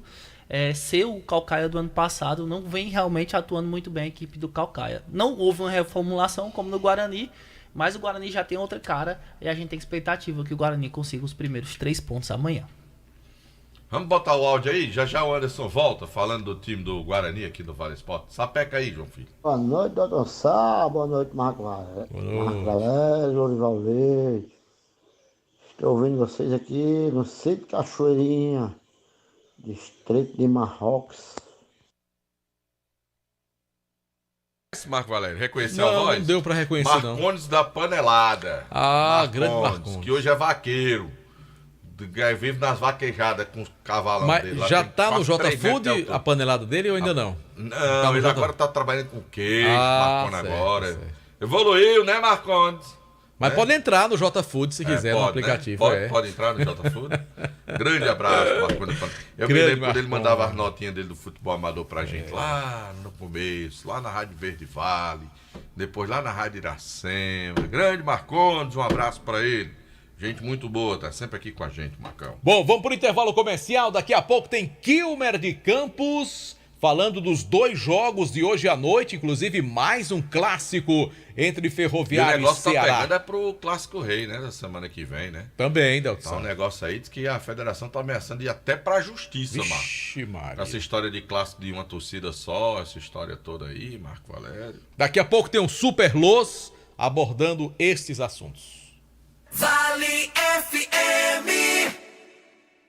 ser o Caucaia do ano passado, não vem realmente atuando muito bem a equipe do Caucaia. Não houve uma reformulação como no Guarani, mas o Guarani já tem outra cara e a gente tem expectativa que o Guarani consiga os primeiros 3 pontos amanhã. Vamos botar o áudio aí? Já o Anderson volta falando do time do Guarani aqui do Vale Esporte. Sapeca aí, João Filho. Boa noite, doutor Sá. Boa noite, Marco Valério, Lourival Verde. Estou ouvindo vocês aqui no Sítio Cachoeirinha, distrito de Marrocos. Marco Valério, reconheceu a voz? Não deu pra reconhecer, não. Marcondes da Panelada. Grande Marcondes. Que hoje é vaqueiro. Vive nas vaquejadas com os cavalão dele. Mas já tá no J-Food a panelada dele ou ainda não? Não, ele agora tá trabalhando com queijo, Marcondes agora. Certo. Evoluiu, né, Marcondes? Mas pode entrar no J-Food se quiser, no aplicativo. Né? Pode entrar no J-Food. Grande abraço, Marcondes. Eu me lembro quando ele mandava as notinhas dele do futebol amador pra gente lá no começo, lá na Rádio Verde Vale, depois lá na Rádio Iracema. Grande Marcondes, um abraço pra ele. Gente muito boa, tá sempre aqui com a gente, Marcão. Bom, vamos pro intervalo comercial. Daqui a pouco tem Quilmer de Campos falando dos 2 jogos de hoje à noite, inclusive mais um clássico entre Ferroviário e Ceará. O negócio tá pegando pro Clássico Rei, né, da semana que vem, né? Também, Delton. Tá um negócio aí, diz que a federação tá ameaçando ir até pra justiça, Vixe, Marco. Essa história de clássico de uma torcida só, essa história toda aí, Marco Valério. Daqui a pouco tem um Super Los abordando estes assuntos. Vale FM.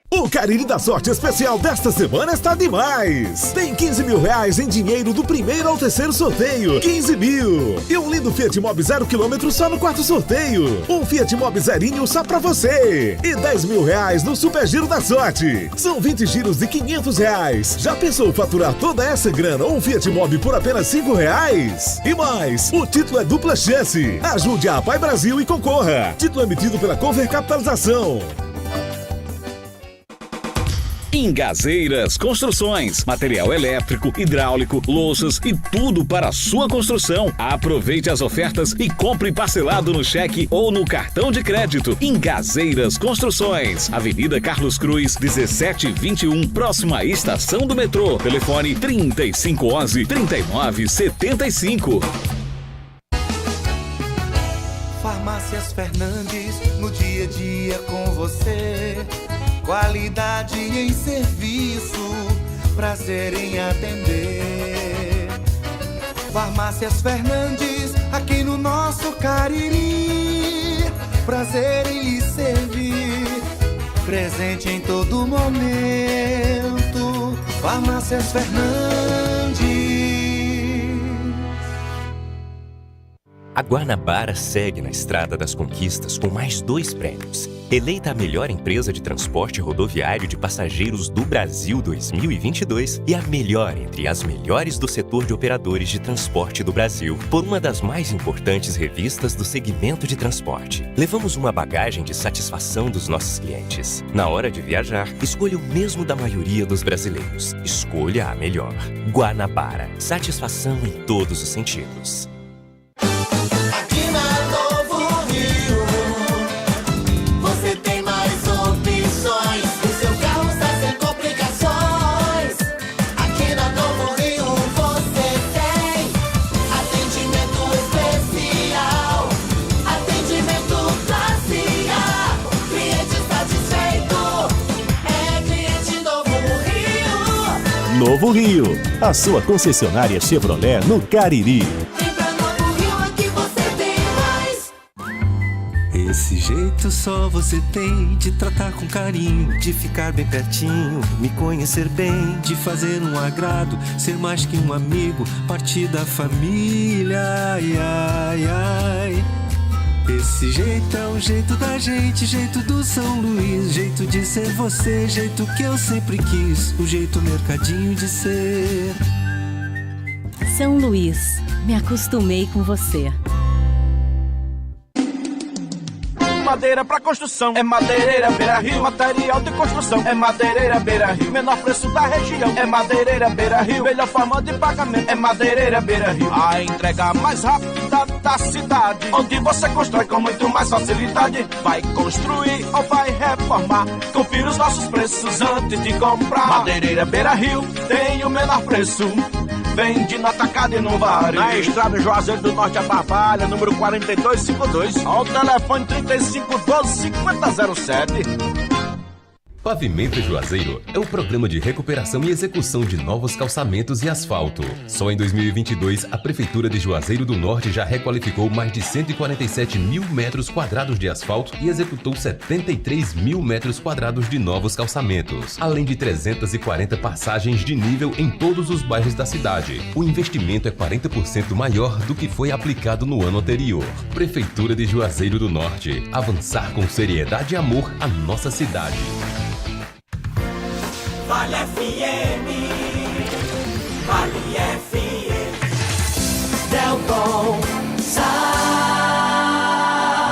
O Cariri da Sorte Especial desta semana está demais! Tem 15 mil reais em dinheiro do primeiro ao terceiro sorteio. 15 mil! E um lindo Fiat Mobi 0 km só no 4º sorteio. Um Fiat Mobi zerinho só pra você. E 10 mil reais no Super Giro da Sorte. São 20 giros de 500 reais. Já pensou faturar toda essa grana ou um Fiat Mobi por apenas 5 reais? E mais, o título é dupla chance. Ajude a Pai Brasil e concorra. Título emitido pela Cover Capitalização. Ingazeiras Construções, material elétrico, hidráulico, louças e tudo para a sua construção. Aproveite as ofertas e compre parcelado no cheque ou no cartão de crédito. Ingazeiras Construções, Avenida Carlos Cruz, 1721, próxima à estação do metrô. Telefone 3511-3975. Farmácias Fernandes, no dia a dia com você. Qualidade em serviço, prazer em atender. Farmácias Fernandes, aqui no nosso Cariri. Prazer em lhe servir, presente em todo momento. Farmácias Fernandes. A Guanabara segue na estrada das conquistas com mais 2 prêmios. Eleita a melhor empresa de transporte rodoviário de passageiros do Brasil 2022 e a melhor entre as melhores do setor de operadores de transporte do Brasil por uma das mais importantes revistas do segmento de transporte. Levamos uma bagagem de satisfação dos nossos clientes. Na hora de viajar, escolha o mesmo da maioria dos brasileiros. Escolha a melhor. Guanabara. Satisfação em todos os sentidos. Aqui na Novo Rio, você tem mais opções. O seu carro está sem complicações. Aqui na Novo Rio você tem atendimento especial, atendimento classe A. Cliente satisfeito é cliente Novo Rio. Novo Rio, a sua concessionária Chevrolet no Cariri. Esse jeito só você tem de tratar com carinho, de ficar bem pertinho, me conhecer bem, de fazer um agrado, ser mais que um amigo, partir da família, ai, ai, ai. Esse jeito é o jeito da gente, jeito do São Luís, jeito de ser você, jeito que eu sempre quis, o jeito mercadinho de ser. São Luís, me acostumei com você. Madeira pra construção, é Madeireira Beira-Rio. Material de construção, é Madeireira Beira-Rio. Menor preço da região, é Madeireira Beira-Rio. Melhor forma de pagamento, é Madeireira Beira-Rio. A entrega mais rápida da cidade, onde você constrói com muito mais facilidade. Vai construir ou vai reformar, confira os nossos preços antes de comprar. Madeireira Beira-Rio tem o menor preço, vende no atacado e no varejo. Na estrada Juazeiro do Norte a Barbalha, número 4252, ao telefone 3512-5007. Pavimento Juazeiro é o programa de recuperação e execução de novos calçamentos e asfalto. Só em 2022, a Prefeitura de Juazeiro do Norte já requalificou mais de 147 mil metros quadrados de asfalto e executou 73 mil metros quadrados de novos calçamentos, além de 340 passagens de nível em todos os bairros da cidade. O investimento é 40% maior do que foi aplicado no ano anterior. Prefeitura de Juazeiro do Norte. Avançar com seriedade e amor a nossa cidade. Vale FM, Vale FM, Delton Sá.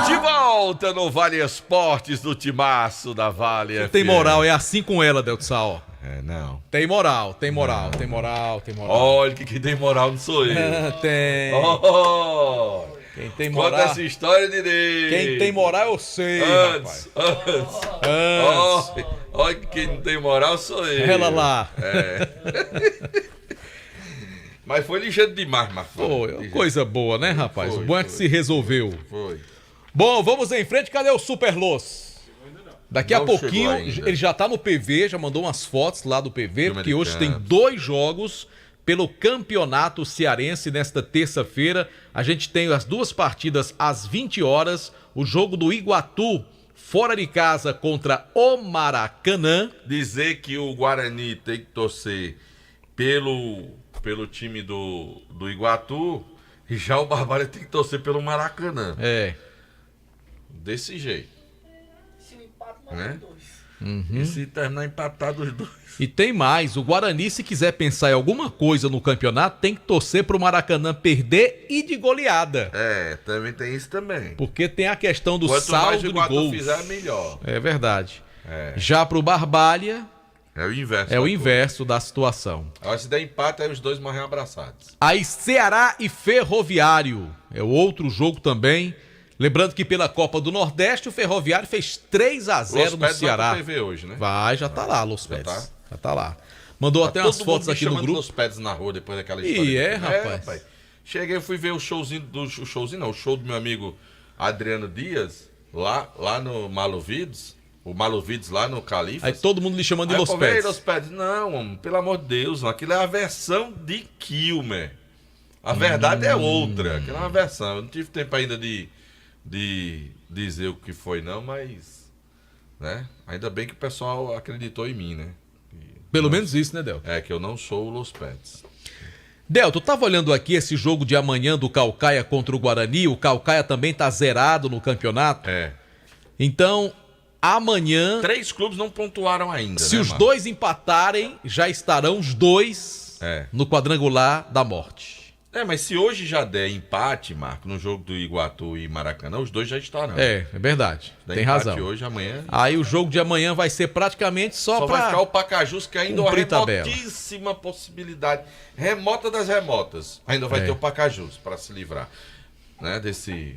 De volta no Vale Esportes do Timaço da Vale FM. Tem moral, é assim com ela, Delton. É, não. Tem moral, tem moral, tem moral, tem moral. Olha, que tem moral não sou eu. Tem. Oh, quem tem moral. Conta essa história, Didi. Quem tem moral eu sei, antes. rapaz. Olha, quem não tem moral sou eu. Ela lá. É. Mas foi ligeiro demais, mas foi. Coisa boa, né, rapaz? Foi, o bom é que se resolveu. Foi. Bom, vamos em frente. Cadê o Superlos? Daqui a pouquinho, ele já tá no PV, já mandou umas fotos lá do PV, porque hoje tem 2 jogos pelo Campeonato Cearense nesta terça-feira. A gente tem as 2 partidas às 20 horas, o jogo do Iguatu, fora de casa contra o Maracanã. Dizer que o Guarani tem que torcer pelo time do Iguatu, e já o Barbalha tem que torcer pelo Maracanã. É. Desse jeito. Se o empate né? Uhum. E se terminar empatado os 2. E tem mais, o Guarani, se quiser pensar em alguma coisa no campeonato, tem que torcer pro Maracanã perder e de goleada. É, também tem isso também. Porque tem a questão do Quanto mais saldo o de Iguatu gols. fizer, melhor. É verdade. É. Já pro Barbalha, é o inverso. é o inverso da situação. Agora, se der empate, aí os 2 morrem abraçados. Aí Ceará e Ferroviário, é o outro jogo também. Lembrando que pela Copa do Nordeste, o Ferroviário fez 3-0 no Ceará. Vai pro PV hoje, né? Vai, já tá lá, Los Pets. Já tá lá. Mandou até umas fotos aqui no grupo. Los Pets na rua depois daquela história. E rapaz. Cheguei, fui ver o show do meu amigo Adriano Dias, lá no Maluvides. O Maluvides lá no Califas. Aí todo mundo lhe chamando de Los Pets. Los Pets. Não, homem, pelo amor de Deus, aquilo é a versão de Kilmer. A verdade é outra. Aquilo é uma versão. Eu não tive tempo ainda de dizer o que foi não, mas né? Ainda bem que o pessoal acreditou em mim, né? Pelo menos isso, né, Del? É, que eu não sou o Los Pets. Del, tu tava olhando aqui esse jogo de amanhã do Caucaia contra o Guarani, o Caucaia também tá zerado no campeonato. É. Então, amanhã... 3 clubes não pontuaram ainda, se né, os Marcos? 2 empatarem, já estarão os 2 no quadrangular da morte. É, mas se hoje já der empate, Marco, no jogo do Iguatu e Maracanã, os 2 já estarão. É verdade. Tem razão. Hoje, amanhã... Aí o jogo de amanhã vai ser praticamente só pra... vai ficar o Pacajus, que ainda é uma cumprir tabela. remotíssima possibilidade. Remota das remotas. Ainda vai ter o Pacajus para se livrar, né, desse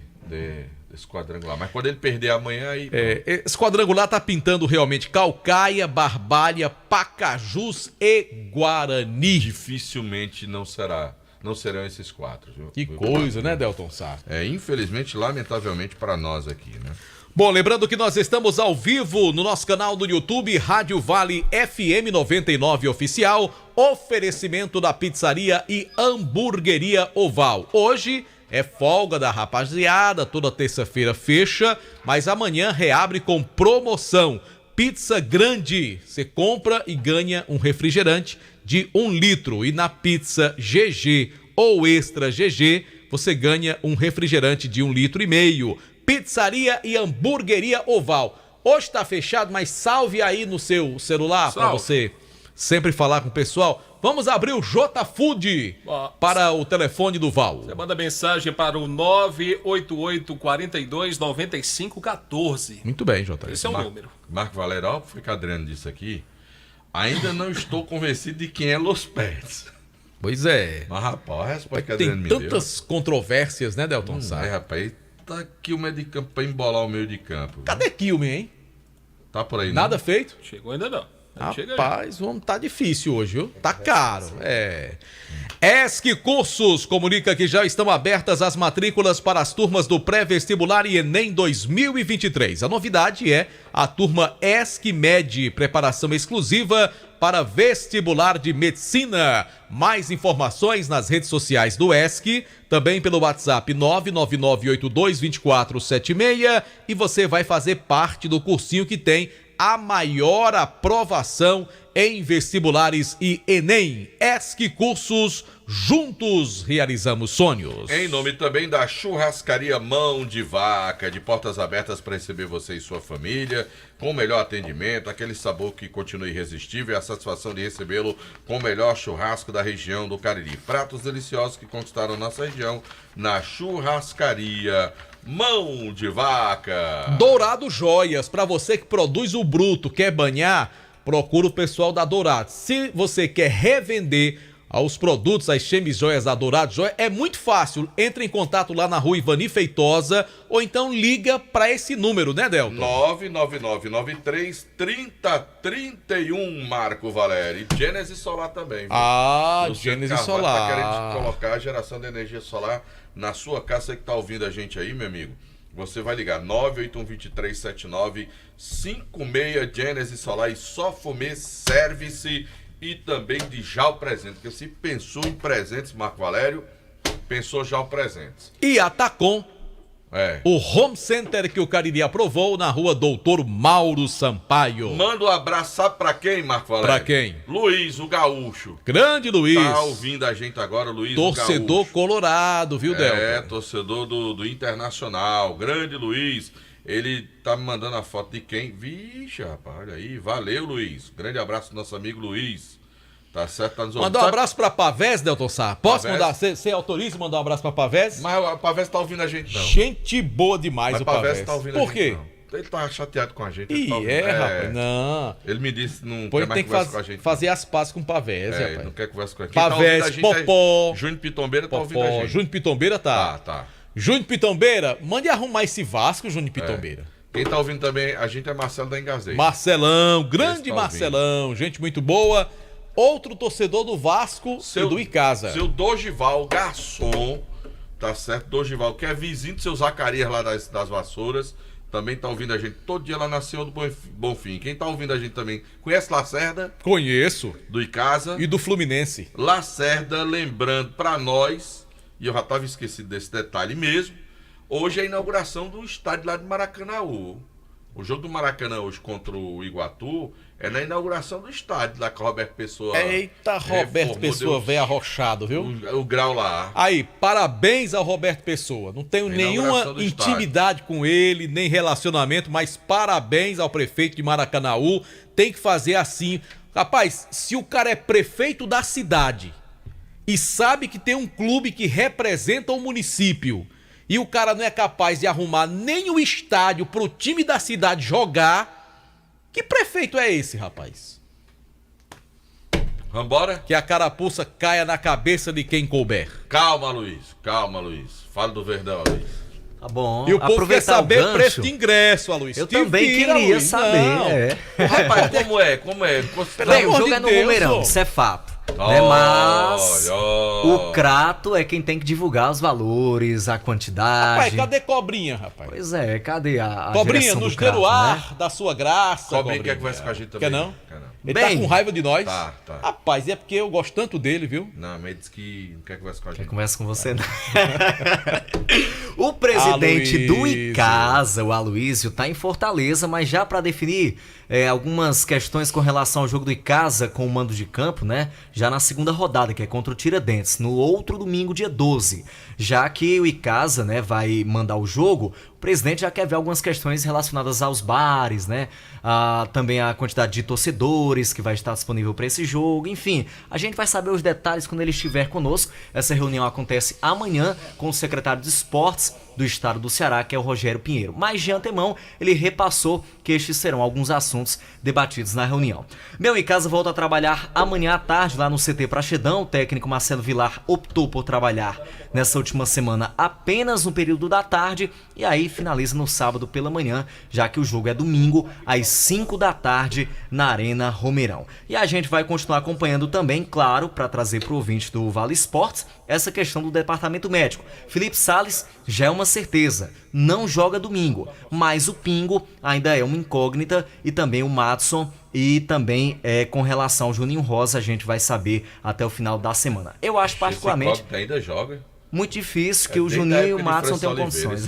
quadrangular. Mas quando ele perder amanhã, aí... Esse quadrangular tá pintando realmente Caucaia, Barbalha, Pacajus e Guarani. Dificilmente não serão esses 4. Viu? Que coisa, né, Delton Sá? Infelizmente, lamentavelmente para nós aqui, né? Bom, lembrando que nós estamos ao vivo no nosso canal do YouTube, Rádio Vale FM 99 Oficial, oferecimento da pizzaria e hamburgueria Oval. Hoje é folga da rapaziada, toda terça-feira fecha, mas amanhã reabre com promoção. Pizza grande, você compra e ganha um refrigerante de 1 litro. E na pizza GG ou Extra GG, você ganha um refrigerante de 1,5 litro. Pizzaria e Hamburgueria Oval. Hoje tá fechado, mas salve aí no seu celular para você sempre falar com o pessoal. Vamos abrir o J Food para o telefone do Val. Você manda mensagem para o 988-42-9514. Muito bem, J. Esse é o número. Marco Valério, ó, foi que o Adriano disse aqui. Ainda não estou convencido de quem é Los Pets. Pois é. Mas, rapaz, a resposta que a tem Adriano me deu. tantas controvérsias, né, Delton Sá? Rapaz, tá aqui o meio de campo pra embolar o meio de campo. Cadê Kilmer, hein? Tá por aí, Nada feito? Chegou ainda não. Rapaz, vamos tá difícil hoje, viu? Tá caro. ESC Cursos comunica que já estão abertas as matrículas para as turmas do pré-vestibular e Enem 2023. A novidade é a turma ESC Med, preparação exclusiva para vestibular de medicina. Mais informações nas redes sociais do ESC, também pelo WhatsApp 999822476, e você vai fazer parte do cursinho que tem a maior aprovação em vestibulares e Enem. ESC Cursos, juntos realizamos sonhos. Em nome também da Churrascaria Mão de Vaca, de portas abertas para receber você e sua família, com o melhor atendimento, aquele sabor que continua irresistível e a satisfação de recebê-lo com o melhor churrasco da região do Cariri. Pratos deliciosos que conquistaram nossa região na Churrascaria Mão de Vaca. Dourado Joias, para você que produz o bruto, quer banhar, procura o pessoal da Dourado. Se você quer revender os produtos, as chemijoias da Dourado Joia, é muito fácil. Entre em contato lá na rua Ivani Feitosa ou então liga para esse número, né, Delton? 99993-3031, Marco Valério. E Gênesis Solar também. Viu? Gênesis Solar. Tá querendo colocar a geração de energia solar na sua casa. Você que tá ouvindo a gente aí, meu amigo, você vai ligar 981237956, Gênesis Solar e Sofumê Service, e também de Jau Presentes, porque se pensou em presentes, Marco Valério, pensou Jau Presentes. E a Tacom, o home center que o Cariri aprovou na rua Doutor Mauro Sampaio. Manda um abraço, sabe pra quem, Marco Valério? Pra quem? Luiz, o gaúcho. Grande Luiz. Tá ouvindo a gente agora, Luiz, torcedor o gaúcho. colorado, viu, Delton? Torcedor do Internacional. Grande Luiz. Ele tá me mandando a foto de quem? Vixe, rapaz, olha aí. Valeu, Luiz. Grande abraço do nosso amigo Luiz. Tá certo, tá nos ouvindo. Mandar um abraço pra Pavés, Delton Sá. Posso mandar? Você autoriza mandar um abraço pra Pavés? Mas o Pavés tá ouvindo a gente, não. Gente boa demais. Mas o Pavés. Tá ouvindo Por a quê? gente, não. Ele tá chateado com a gente. Rapaz, não. Ele me disse que não Pô, quer mais tem que conversar com a gente. fazer as pazes com o Pavés, rapaz. Ele não quer conversar com a gente. Pavés, Popó. Júnior Pitombeira tá ouvindo a gente. Júnior Pitombeira tá. Tá. Júnior Pitombeira, mande arrumar esse Vasco, Júnior Pitombeira. Quem tá ouvindo também a gente é Marcelo da Engazei. Marcelão, grande Marcelão, gente muito boa. Outro torcedor do Vasco e do Icasa. Seu Dogival, garçom, tá certo? Dogival, que é vizinho do seu Zacarias lá das Vassouras, também tá ouvindo a gente todo dia lá na Senhor do Bonfim. Quem tá ouvindo a gente também, conhece Lacerda? Conheço. Do Icasa. E do Fluminense. Lacerda, lembrando pra nós, e eu já tava esquecido desse detalhe mesmo, hoje é a inauguração do estádio lá de Maracanãú. O jogo do Maracanã hoje contra o Iguatu é na inauguração do estádio lá que o Roberto Pessoa... Eita, Roberto Pessoa veio arrochado, viu? O grau lá. Aí, parabéns ao Roberto Pessoa. Não tenho nenhuma intimidade com ele, nem relacionamento, mas parabéns ao prefeito de Maracanãú. Tem que fazer assim. Rapaz, se o cara é prefeito da cidade e sabe que tem um clube que representa o município e o cara não é capaz de arrumar nem o estádio pro time da cidade jogar, que prefeito é esse, rapaz? Vambora? Que a carapuça caia na cabeça de quem couber. Calma, Luiz. Fala do Verdão, Luiz. Tá bom. E o povo quer saber o preço de ingresso, Aloysio. Eu também queria saber. Rapaz, como é? Bem, o jogo é no Romeirão, isso é fato. Né? Mas o Crato é quem tem que divulgar os valores, a quantidade. Rapaz, cadê Cobrinha, rapaz? Pois é, cadê a Cobrinha, nos dê o ar né? da sua graça. Cobrinha quer conversar com a gente também. Quer não? Quer não. Ele tá com raiva de nós? Tá. Rapaz, é porque eu gosto tanto dele, viu? Não, mas ele disse que não quer conversar com a gente. Quer conversa com você, não. O presidente do Icasa, o Aloysio, tá em Fortaleza, mas já para definir algumas questões com relação ao jogo do Icasa com o mando de campo, né? Já na segunda rodada, que é contra o Tiradentes, no outro domingo, dia 12. Já que o Icasa, né, vai mandar o jogo o presidente já quer ver algumas questões relacionadas aos bares, né? Também a quantidade de torcedores que vai estar disponível para esse jogo. Enfim, a gente vai saber os detalhes quando ele estiver conosco. Essa reunião acontece amanhã com o secretário de Esportes do estado do Ceará, que é o Rogério Pinheiro. Mas de antemão, ele repassou que estes serão alguns assuntos debatidos na reunião. Meu Icasa volta a trabalhar amanhã à tarde lá no CT Praxedão. O técnico Marcelo Vilar optou por trabalhar nessa última semana apenas no período da tarde e aí finaliza no sábado pela manhã, já que o jogo é domingo às 5 da tarde na Arena Romeirão. E a gente vai continuar acompanhando também, claro, para trazer para o ouvinte do Vale Esportes, essa questão do departamento médico. Felipe Sales já é uma certeza, não joga domingo, mas o Pingo ainda é uma incógnita e também o Madison e também com relação ao Juninho Rosa a gente vai saber até o final da semana. Eu acho particularmente Esse ainda joga. Muito difícil que o Juninho e o Madison tenham condições.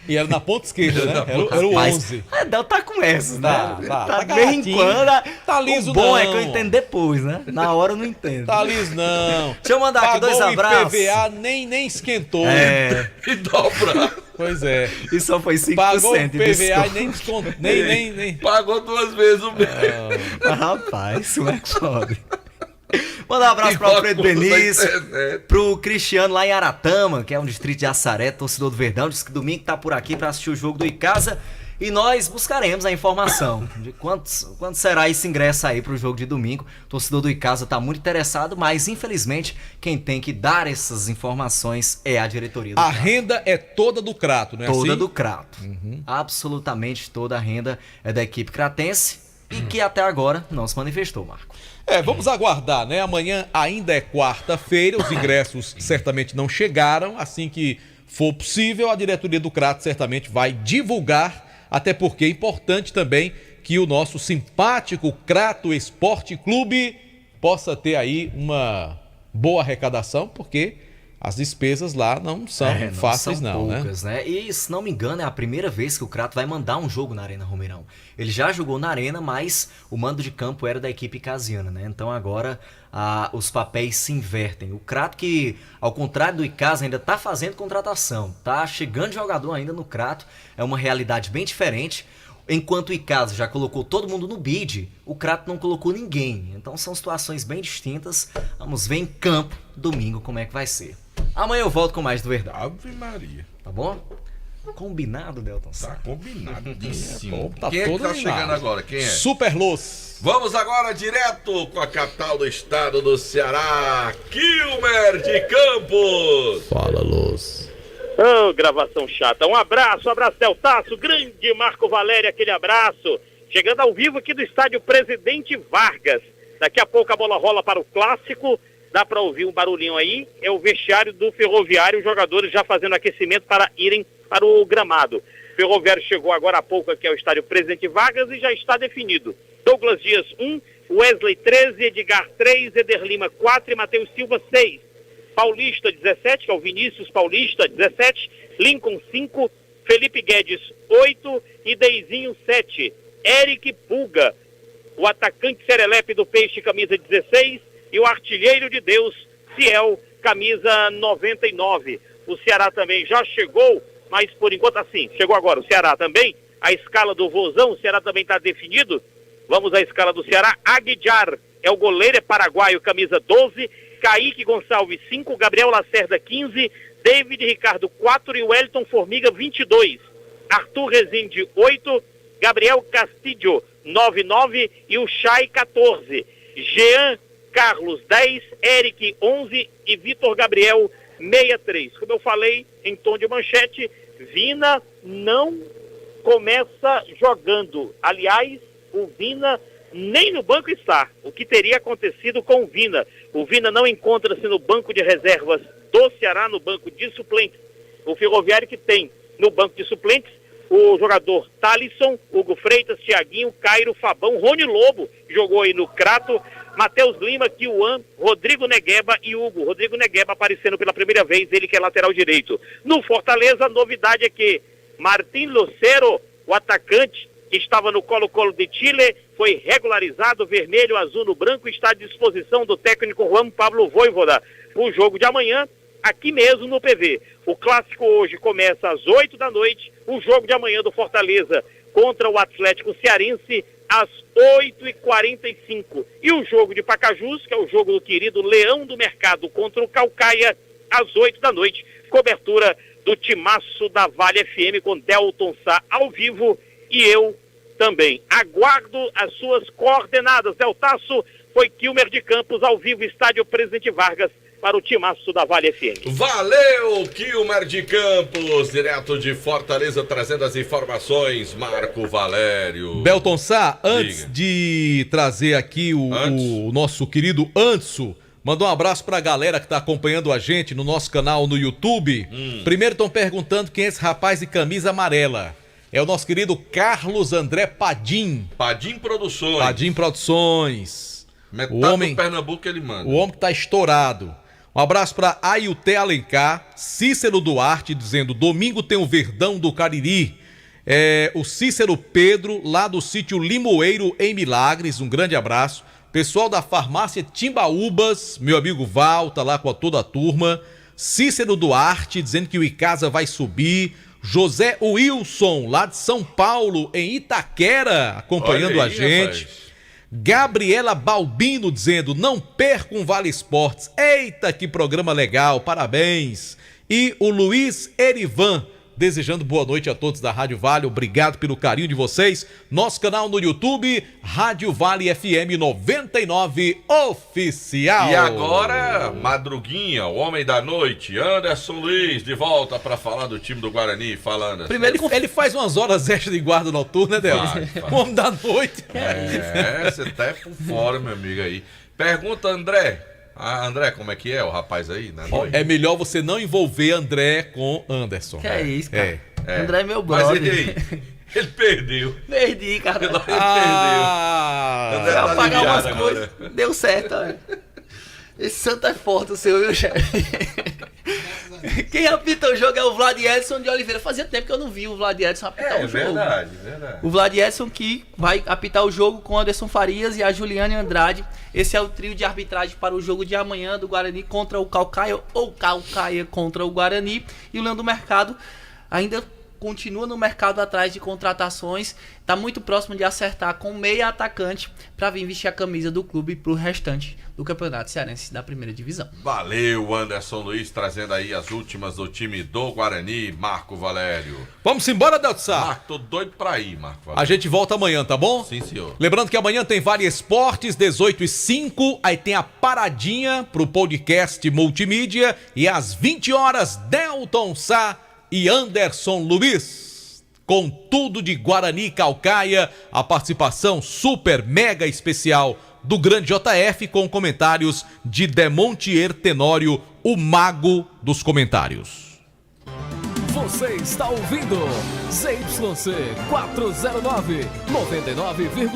E era na ponta esquerda, né? Era o 11. Del tá com essas, né? Tá De vez em quando. Tá liso, o bom não. é que eu entendo depois, né? Na hora eu não entendo. Tá liso, não. Deixa eu mandar aqui 2 abraços. O IPVA nem esquentou. E dobra. Pois é. E só foi 5% Pagou o de IPVA e desconto. nem desconto. Nem. Pagou 2 vezes o mesmo. Mas, rapaz, isso é foda. Mandar um abraço para o Alfredo Benício, pro Cristiano lá em Aratama, que é um distrito de Assaré, torcedor do Verdão, disse que domingo tá por aqui para assistir o jogo do Icasa e nós buscaremos a informação de quanto será esse ingresso aí pro jogo de domingo. O torcedor do Icasa tá muito interessado, mas infelizmente quem tem que dar essas informações é a diretoria do A Crato. renda é toda do Crato, não é Toda assim? do Crato. Absolutamente toda a renda é da equipe cratense e que até agora não se manifestou, Marco. Vamos aguardar, né? Amanhã ainda é quarta-feira, os ingressos certamente não chegaram. Assim que for possível, a diretoria do Crato certamente vai divulgar, até porque é importante também que o nosso simpático Crato Esporte Clube possa ter aí uma boa arrecadação, porque as despesas lá não são fáceis, são não, poucas, né? E, se não me engano, é a primeira vez que o Crato vai mandar um jogo na Arena Romeirão. Ele já jogou na Arena, mas o mando de campo era da equipe icasiana, né? Então agora os papéis se invertem. O Crato que, ao contrário do Icasa, ainda tá fazendo contratação, tá chegando jogador ainda no Crato, é uma realidade bem diferente. Enquanto o Icasa já colocou todo mundo no bid, o Crato não colocou ninguém. Então são situações bem distintas. Vamos ver em campo, domingo, como é que vai ser. Amanhã eu volto com mais do Verdão. Ave Maria. Tá bom? Combinado, Delton? Tá combinadíssimo. Tá Quem é que todo tá animado. chegando agora? Quem é? Super Luz. Vamos agora direto com a capital do estado do Ceará, Quilmer de Campos. Fala, Luz. Ô, gravação chata. Um abraço, Deltaço, grande Marco Valério, aquele abraço. Chegando ao vivo aqui do estádio Presidente Vargas. Daqui a pouco a bola rola para o clássico. Dá para ouvir um barulhinho aí. É o vestiário do Ferroviário, os jogadores já fazendo aquecimento para irem para o gramado. O Ferroviário chegou agora há pouco aqui ao estádio Presidente Vargas e já está definido. Douglas Dias 1, Wesley 13, Edgar 3, Eder Lima 4 e Matheus Silva 6. Paulista 17, que é o Vinícius Paulista 17, Lincoln 5, Felipe Guedes 8 e Deizinho 7. Eric Puga, o atacante serelepe do Peixe, camisa 16, e o artilheiro de Deus, Ciel, camisa 99. O Ceará também já chegou, mas por enquanto assim, chegou agora o Ceará também, a escala do Vozão, o Ceará também está definido. Vamos à escala do Ceará. Aguijar é o goleiro, é paraguaio, camisa 12, Kaique Gonçalves 5, Gabriel Lacerda 15, David Ricardo 4 e Wellington Formiga 22. Arthur Rezende 8, Gabriel Castilho 99 e o Chay 14. Jean Carlos 10, Eric 11 e Vitor Gabriel 63. Como eu falei em tom de manchete, Vina não começa jogando. Aliás, o Vina nem no banco está. O que teria acontecido com o Vina? O Vina não encontra-se no banco de reservas do Ceará, no banco de suplentes. O Ferroviário que tem no banco de suplentes o jogador Thalisson, Hugo Freitas, Thiaguinho, Cairo, Fabão, Rony Lobo, jogou aí no Crato, Matheus Lima, Kiuan, Rodrigo Negueba e Hugo. Rodrigo Negueba aparecendo pela primeira vez, ele que é lateral direito. No Fortaleza, a novidade é que Martim Lucero, o atacante que estava no Colo-Colo de Chile, foi regularizado, vermelho, azul no branco, está à disposição do técnico Juan Pablo Voivoda. O jogo de amanhã, aqui mesmo no PV. O clássico hoje começa às 8 da noite, o jogo de amanhã do Fortaleza contra o Atlético Cearense às 8h45. E o jogo de Pacajus, que é o jogo do querido Leão do Mercado contra o Caucaia, às 8 da noite. Cobertura do timaço da Vale FM com Delton Sá ao vivo e eu também. Aguardo as suas coordenadas. Deltaço, foi Kilmer de Campos ao vivo, estádio Presidente Vargas, para o timaço da Vale FM. Valeu, Kilmer de Campos, direto de Fortaleza, trazendo as informações, Marco Valério. Delton Sá, antes de trazer aqui o nosso querido Anso, mandou um abraço pra galera que tá acompanhando a gente no nosso canal no YouTube. Primeiro estão perguntando quem é esse rapaz de camisa amarela. É o nosso querido Carlos André Padim. Padim Produções. Padim Produções. Metade o homem, do Pernambuco ele manda. O homem que tá estourado. Um abraço pra Ailté Alencar, Cícero Duarte, dizendo, domingo tem o Verdão do Cariri. O Cícero Pedro, lá do sítio Limoeiro, em Milagres, um grande abraço. Pessoal da farmácia Timbaúbas, meu amigo Val, tá lá com toda a turma. Cícero Duarte, dizendo que o Icasa vai subir. José Wilson, lá de São Paulo, em Itaquera, acompanhando a gente. Rapaz. Gabriela Balbino, dizendo, não percam o Vale Esportes. Eita, que programa legal, parabéns. E o Luiz Erivan, desejando boa noite a todos da Rádio Vale, obrigado pelo carinho de vocês. Nosso canal no YouTube, Rádio Vale FM 99 Oficial. E agora, Madruguinha, o homem da noite, Anderson Luiz, de volta para falar do time do Guarani, falando assim. Primeiro ele faz umas horas extras de guarda noturna, né, Deus? O homem da noite. Você tá por fora, meu amigo aí. Pergunta, André. André, como é que é o rapaz aí na noite? É melhor você não envolver André com Anderson. Que é isso, cara. André é meu brother. Mas ele perdeu. Perdi, cara. Ele perdeu. André tá apagar umas coisas. Deu certo, olha. Esse santo é forte, o seu, viu, chefe? Quem apita o jogo é o Vlad Edson de Oliveira. Fazia tempo que eu não vi o Vlad Edson apitar o jogo. Verdade. O Vlad Edson que vai apitar o jogo com Anderson Farias e a Juliane Andrade. Esse é o trio de arbitragem para o jogo de amanhã do Guarani contra o Caucaia ou Caucaia contra o Guarani. E o Leão do Mercado ainda continua no mercado atrás de contratações. Está muito próximo de acertar com meia atacante para vir vestir a camisa do clube para o restante do Campeonato Cearense da primeira divisão. Valeu, Anderson Luiz, trazendo aí as últimas do time do Guarani, Marco Valério. Vamos embora, Deltsá? Marco, tô doido pra ir, Marco Valério. A gente volta amanhã, tá bom? Sim, senhor. Lembrando que amanhã tem Vale Esportes, 18h05, aí tem a paradinha pro podcast multimídia e às 20 horas, Delton Sá e Anderson Luiz. Com tudo de Guarani e Caucaia, a participação super mega especial do grande JF com comentários de Demontier Tenório, o mago dos comentários. Você está ouvindo ZYC 409, 99,9.